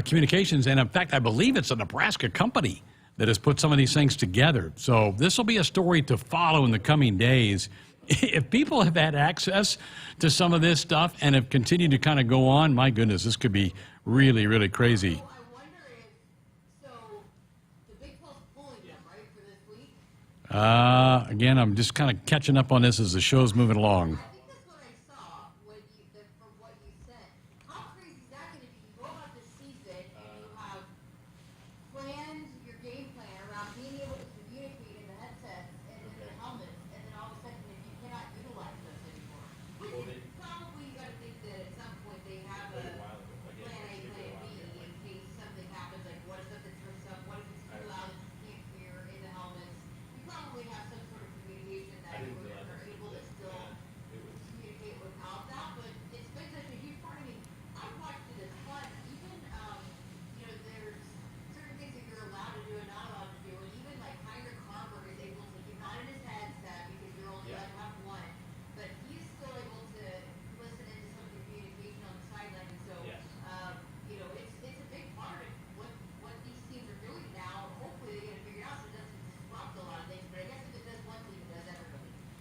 communications. And in fact, I believe it's a Nebraska company that has put some of these things together. So this will be a story to follow in the coming days. If people have had access to some of this stuff and have continued to kind of go on, my goodness, this could be really, really crazy. Again, I'm just kind of catching up on this as the show's moving along.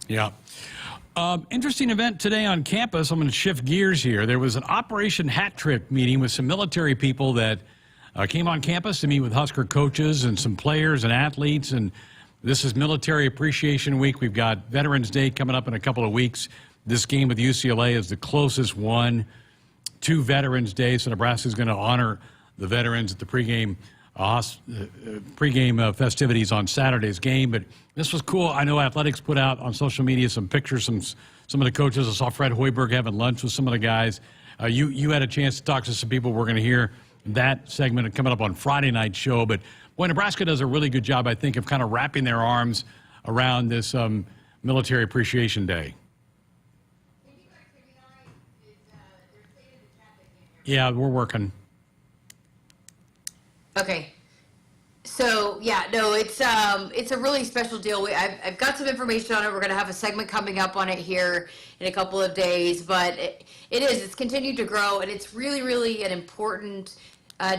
Yeah. Interesting event today on campus. I'm going to shift gears here. There was an Operation Hat Trick meeting with some military people that came on campus to meet with Husker coaches and some players and athletes. And this is Military Appreciation Week. We've got Veterans Day coming up in a couple of weeks. This game with UCLA is the closest one to Veterans Day. So Nebraska is going to honor the veterans at the pregame festivities on Saturday's game. But this was cool. I know Athletics put out on social media some pictures, some of the coaches. I saw Fred Hoiberg having lunch with some of the guys. You had a chance to talk to some people. We're going to hear that segment coming up on Friday night's show. But boy, Nebraska does a really good job, I think, of kind of wrapping their arms around this Military Appreciation Day. Yeah, we're working. Okay. So yeah, no, it's a really special deal. I've got some information on it. We're going to have a segment coming up on it here in a couple of days, but it's continued to grow, and it's really, really an important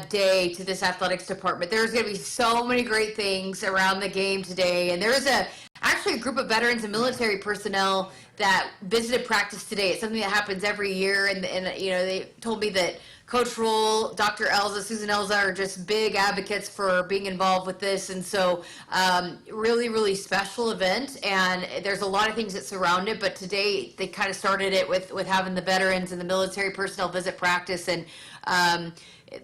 day to this athletics department. There's going to be so many great things around the game today, and there is actually a group of veterans and military personnel that visited practice today. It's something that happens every year, and you know, they told me that Coach Roll, Dr. Elza, Susan Elza are just big advocates for being involved with this. And so really, really special event. And there's a lot of things that surround it. But today they kind of started it with having the veterans and the military personnel visit practice. And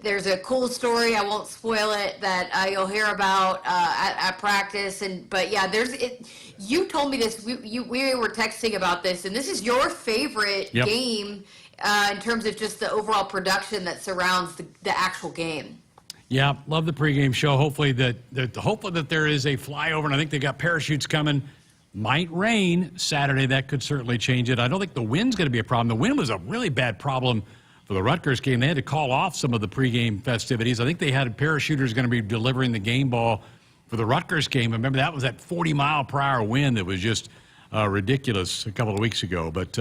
there's a cool story, I won't spoil it, that you'll hear about at practice. But yeah, you told me this, we were texting about this, and this is your favorite game in terms of just the overall production that surrounds the actual game. Yeah, love the pregame show. Hopefully that there is a flyover, and I think they got parachutes coming. Might rain Saturday. That could certainly change it. I don't think the wind's going to be a problem. The wind was a really bad problem for the Rutgers game. They had to call off some of the pregame festivities. I think they had parachuters going to be delivering the game ball for the Rutgers game. Remember, that was that 40-mile-per-hour wind that was just ridiculous a couple of weeks ago. But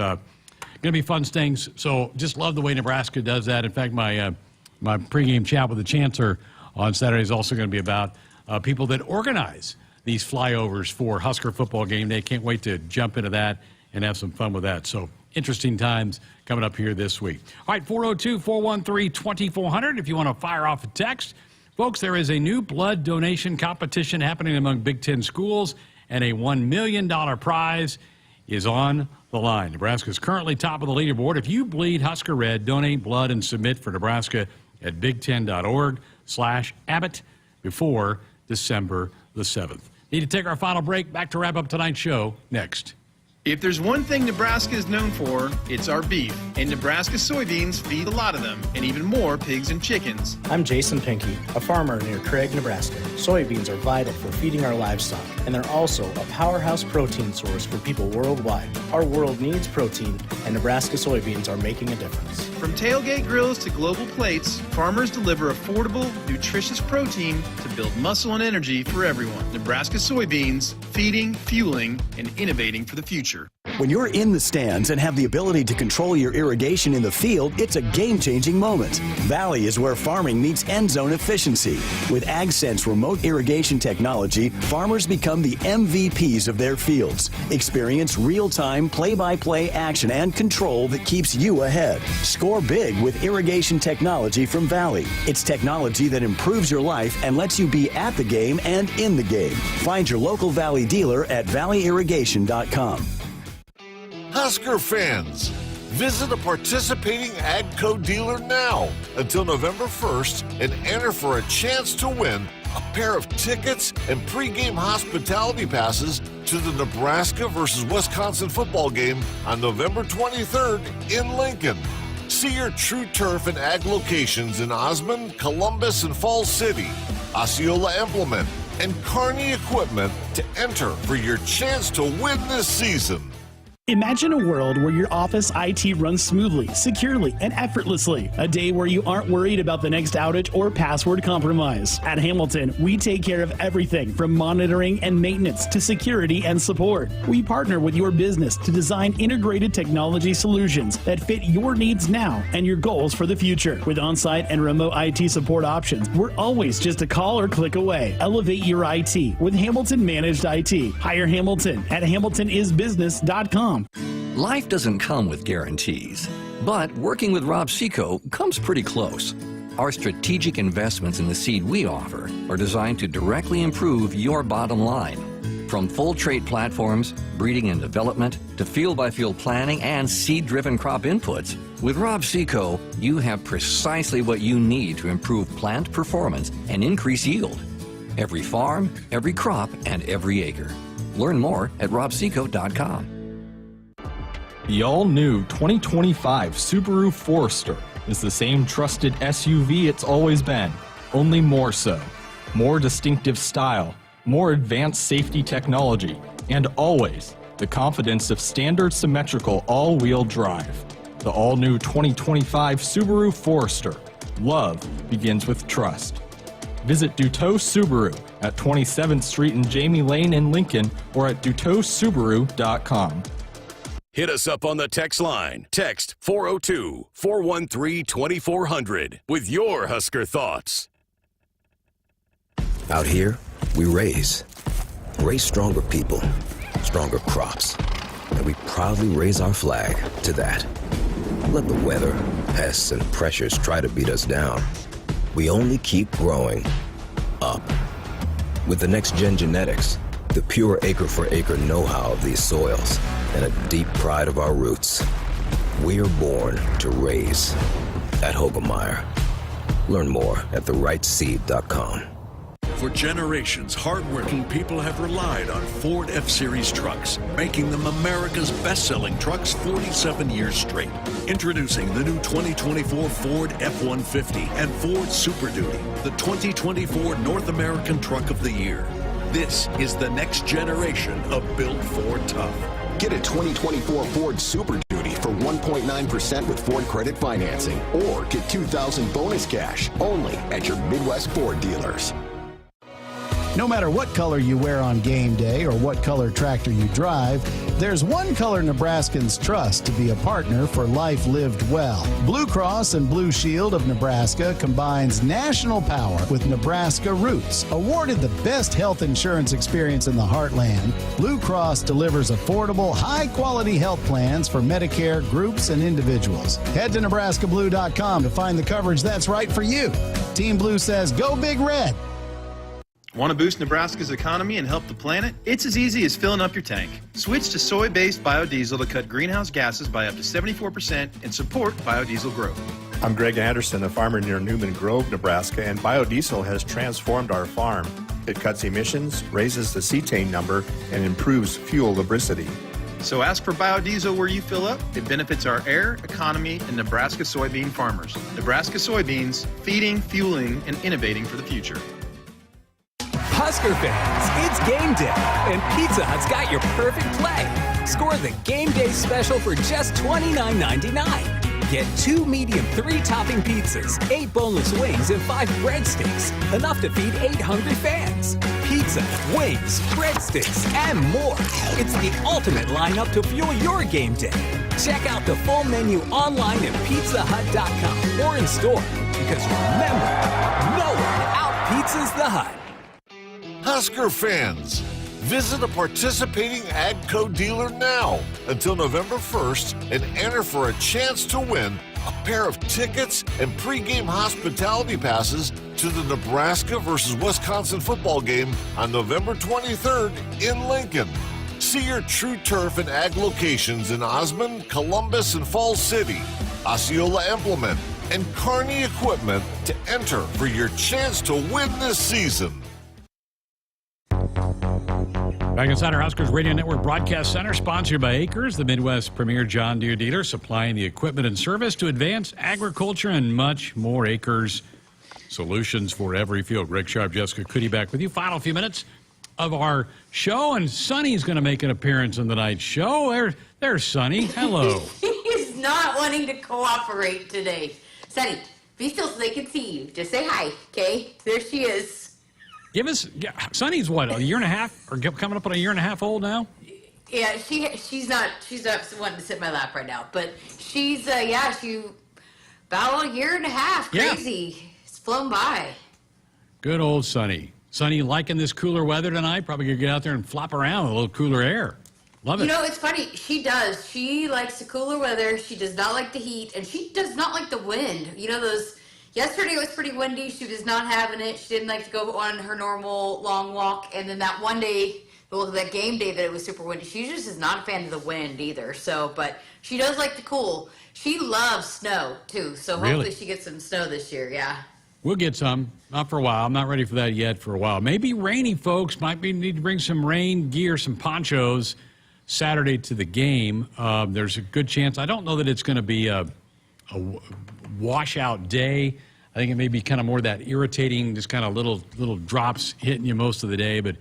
going to be fun things. So just love the way Nebraska does that. In fact, my pregame chat with the Chancellor on Saturday is also going to be about people that organize these flyovers for Husker football game day. Can't wait to jump into that and have some fun with that. So interesting times coming up here this week. All right, 402-413-2400 if you want to fire off a text. Folks, there is a new blood donation competition happening among Big Ten schools, and a $1 million prize is on the line. Nebraska is currently top of the leaderboard. If you bleed Husker Red, donate blood and submit for Nebraska at big10.org/Abbott before December the 7th. Need to take our final break. Back to wrap up tonight's show next. If there's one thing Nebraska is known for, it's our beef. And Nebraska soybeans feed a lot of them, and even more pigs and chickens. I'm Jason Pinky, a farmer near Craig, Nebraska. Soybeans are vital for feeding our livestock, and they're also a powerhouse protein source for people worldwide. Our world needs protein, and Nebraska soybeans are making a difference. From tailgate grills to global plates, farmers deliver affordable, nutritious protein to build muscle and energy for everyone. Nebraska soybeans, feeding, fueling, and innovating for the future. When you're in the stands and have the ability to control your irrigation in the field, it's a game-changing moment. Valley is where farming meets end zone efficiency. With AgSense remote irrigation technology, farmers become the MVPs of their fields. Experience real-time, play-by-play action and control that keeps you ahead. Score big with irrigation technology from Valley. It's technology that improves your life and lets you be at the game and in the game. Find your local Valley dealer at valleyirrigation.com. Husker fans, visit a participating AGCO dealer now until November 1st and enter for a chance to win a pair of tickets and pregame hospitality passes to the Nebraska versus Wisconsin football game on November 23rd in Lincoln. See your True Turf and Ag locations in Osmond, Columbus, and Falls City, Osceola Implement, and Kearney Equipment to enter for your chance to win this season. Imagine a world where your office IT runs smoothly, securely, and effortlessly. A day where you aren't worried about the next outage or password compromise. At Hamilton, we take care of everything from monitoring and maintenance to security and support. We partner with your business to design integrated technology solutions that fit your needs now and your goals for the future. With on-site and remote IT support options, we're always just a call or click away. Elevate your IT with Hamilton Managed IT. Hire Hamilton at hamiltonisbusiness.com. Life doesn't come with guarantees, but working with Rob Seco comes pretty close. Our strategic investments in the seed we offer are designed to directly improve your bottom line. From full trait platforms, breeding and development, to field-by-field planning and seed-driven crop inputs, with Rob Seco, you have precisely what you need to improve plant performance and increase yield. Every farm, every crop, and every acre. Learn more at robseco.com. The all-new 2025 Subaru Forester is the same trusted SUV it's always been, only more so. More distinctive style, more advanced safety technology, and always the confidence of standard symmetrical all-wheel drive. The all-new 2025 Subaru Forester. Love begins with trust. Visit Duteau Subaru at 27th Street and Jamie Lane in Lincoln or at duteausubaru.com. Hit us up on the text line. Text 402-413-2400 with your Husker thoughts. Out here, we raise stronger people, stronger crops, and we proudly raise our flag to that. Let the weather, pests, and pressures try to beat us down. We only keep growing up. With the next-gen genetics, the pure acre-for-acre know-how of these soils, and a deep pride of our roots, we are born to raise at Hogemeyer. Learn more at therightseed.com. For generations, hardworking people have relied on Ford F-Series trucks, making them America's best-selling trucks 47 years straight. Introducing the new 2024 Ford F-150 and Ford Super Duty, the 2024 North American Truck of the Year. This is the next generation of built Ford tough. Get a 2024 Ford Super Duty for 1.9% with Ford credit financing, or get $2,000 bonus cash only at your Midwest Ford dealers. No matter what color you wear on game day or what color tractor you drive, there's one color Nebraskans trust to be a partner for life lived well. Blue Cross and Blue Shield of Nebraska combines national power with Nebraska roots. Awarded the best health insurance experience in the heartland, Blue Cross delivers affordable, high-quality health plans for Medicare groups and individuals. Head to nebraskablue.com to find the coverage that's right for you. Team Blue says, go Big Red. Want to boost Nebraska's economy and help the planet? It's as easy as filling up your tank. Switch to soy-based biodiesel to cut greenhouse gases by up to 74% and support biodiesel growth. I'm Greg Anderson, a farmer near Newman Grove, Nebraska, and biodiesel has transformed our farm. It cuts emissions, raises the cetane number, and improves fuel lubricity. So ask for biodiesel where you fill up. It benefits our air, economy, and Nebraska soybean farmers. Nebraska soybeans, feeding, fueling, and innovating for the future. Husker fans, it's game day, and Pizza Hut's got your perfect play. Score the game day special for just $29.99. Get 2 medium 3-topping pizzas, 8 boneless wings, and 5 breadsticks. Enough to feed 8 hungry fans. Pizza, wings, breadsticks, and more. It's the ultimate lineup to fuel your game day. Check out the full menu online at pizzahut.com or in store. Because remember, no one out-pizzas the Hut. Husker fans, visit a participating AGCO dealer now until November 1st and enter for a chance to win a pair of tickets and pregame hospitality passes to the Nebraska versus Wisconsin football game on November 23rd in Lincoln. See your True Turf and Ag locations in Osmond, Columbus, and Falls City, Osceola Implement, and Kearney Equipment to enter for your chance to win this season. Back inside our Huskers Radio Network Broadcast Center, sponsored by Akrs, the Midwest premier John Deere dealer, supplying the equipment and service to advance agriculture and much more. Akrs, solutions for every field. Greg Sharpe, Jessica Coody back with you. Final few minutes of our show, and Sonny's going to make an appearance in tonight's show. There's Sonny. Hello. He's not wanting to cooperate today. Sonny, be still so they can see you. Just say hi, okay? There she is. Give us, Sonny's what, a year and a half, or coming up on a year and a half old now? Yeah, she's not wanting to sit in my lap right now, but she's she about a year and a half. Crazy. Yeah. It's flown by. Good old Sonny. Sonny liking this cooler weather tonight? Probably gonna get out there and flop around in a little cooler air. Love it. You know, it's funny. She does. She likes the cooler weather. She does not like the heat, and she does not like the wind. You know, yesterday it was pretty windy. She was not having it. She didn't like to go on her normal long walk. And then that one day, that game day that it was super windy, she just is not a fan of the wind either. So, but she does like the cool. She loves snow too. So hopefully she gets some snow this year. Yeah. We'll get some. Not for a while. I'm not ready for that yet for a while. Maybe rainy folks need to bring some rain gear, some ponchos Saturday to the game. There's a good chance. I don't know that it's going to be a washout day. I think it may be kind of more that irritating, just kind of little drops hitting you most of the day. But,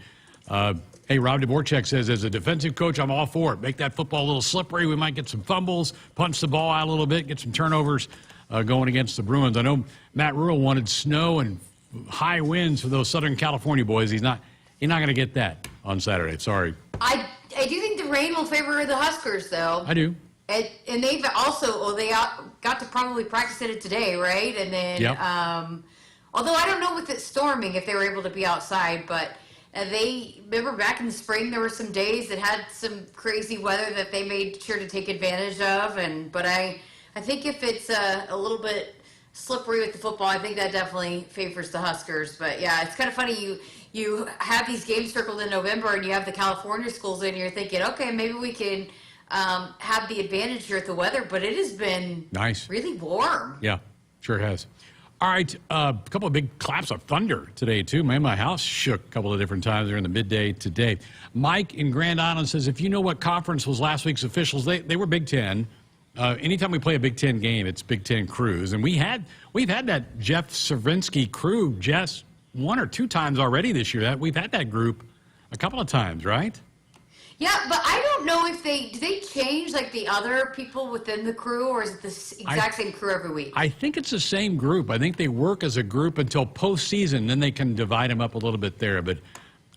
hey, Rob Dvorak says, as a defensive coach, I'm all for it. Make that football a little slippery. We might get some fumbles, punch the ball out a little bit, get some turnovers going against the Bruins. I know Matt Rule wanted snow and high winds for those Southern California boys. He's not going to get that on Saturday. Sorry. I do think the rain will favor the Huskers, though. I do. And they've also, they got to probably practice it today, right? And then, although I don't know with it storming if they were able to be outside, but remember back in the spring, there were some days that had some crazy weather that they made sure to take advantage of. But I think if it's a little bit slippery with the football, I think that definitely favors the Huskers. But yeah, it's kind of funny. You have these games circled in November and you have the California schools in, and you're thinking, okay, maybe we can have the advantage here at the weather, but it has been nice, really warm. Yeah, sure has. All right, a couple of big claps of thunder today, too. Man, my house shook a couple of different times during the midday today. Mike in Grand Island says, if you know what conference was last week's officials, they were Big Ten. Anytime we play a Big Ten game, it's Big Ten crews. And we've had that Jeff Cervinsky crew, Jess, 1 or 2 times already this year. We've had that group a couple of times, right? Yeah, but I don't know if do they change like the other people within the crew, or is it the exact same crew every week? I think it's the same group. I think they work as a group until postseason, then they can divide them up a little bit there, but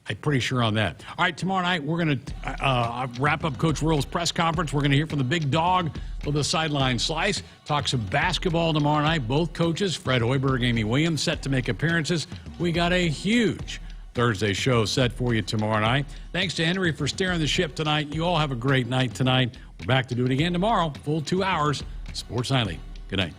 I'm pretty sure on that. All right, tomorrow night we're going to wrap up Coach Rule's press conference. We're going to hear from the big dog with a sideline slice. Talk some basketball tomorrow night. Both coaches, Fred Hoiberg, Amy Williams, set to make appearances. We got a huge Thursday show set for you tomorrow night. Thanks to Henry for steering the ship tonight. You all have a great night tonight. We're back to do it again tomorrow, full 2 hours. Sports Nightly. Good night.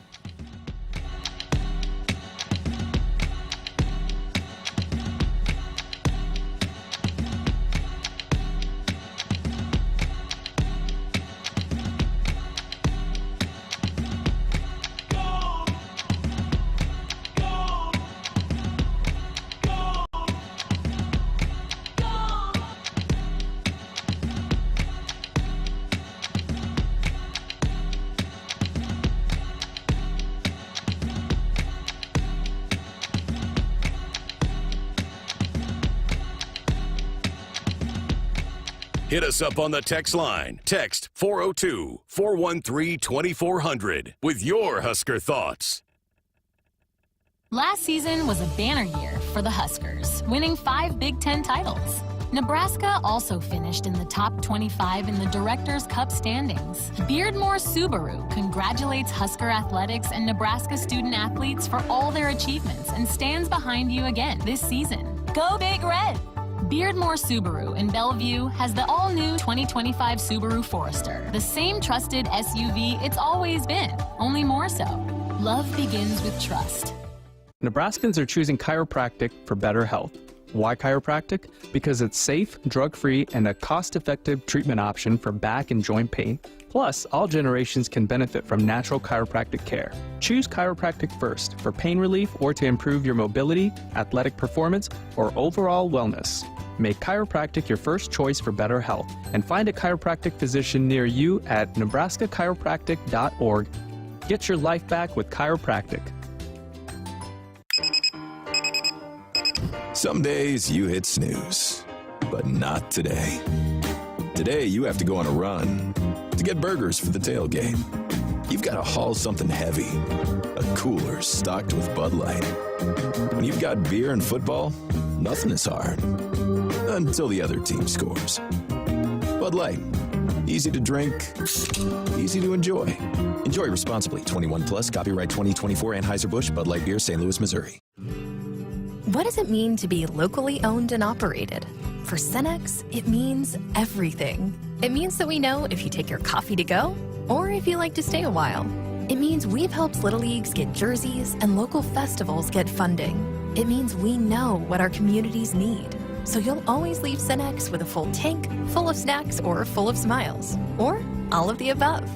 Hit us up on the text line. Text 402-413-2400 with your Husker thoughts. Last season was a banner year for the Huskers, winning 5 Big Ten titles. Nebraska also finished in the top 25 in the Directors' Cup standings. Beardmore Subaru congratulates Husker Athletics and Nebraska student athletes for all their achievements and stands behind you again this season. Go Big Red! Beardmore Subaru in Bellevue has the all-new 2025 Subaru Forester, the same trusted SUV it's always been, only more so. Love begins with trust. Nebraskans are choosing chiropractic for better health. Why chiropractic? Because it's safe, drug-free, and a cost-effective treatment option for back and joint pain. Plus, all generations can benefit from natural chiropractic care. Choose chiropractic first for pain relief or to improve your mobility, athletic performance, or overall wellness. Make chiropractic your first choice for better health and find a chiropractic physician near you at nebraska-chiropractic.org. Get your life back with chiropractic. Some days you hit snooze, but not today. Today you have to go on a run to get burgers for the tailgate. You've got to haul something heavy, a cooler stocked with Bud Light. When you've got beer and football, nothing is hard. Until the other team scores. Bud Light. Easy to drink, easy to enjoy. Enjoy responsibly. 21 plus. Copyright 2024 Anheuser-Busch Bud Light Beer, St. Louis, Missouri. What does it mean to be locally owned and operated? For Cenex, it means everything. It means that we know if you take your coffee to go or if you like to stay a while. It means we've helped Little Leagues get jerseys and local festivals get funding. It means we know what our communities need. So you'll always leave Cenex with a full tank, full of snacks, or full of smiles. Or all of the above.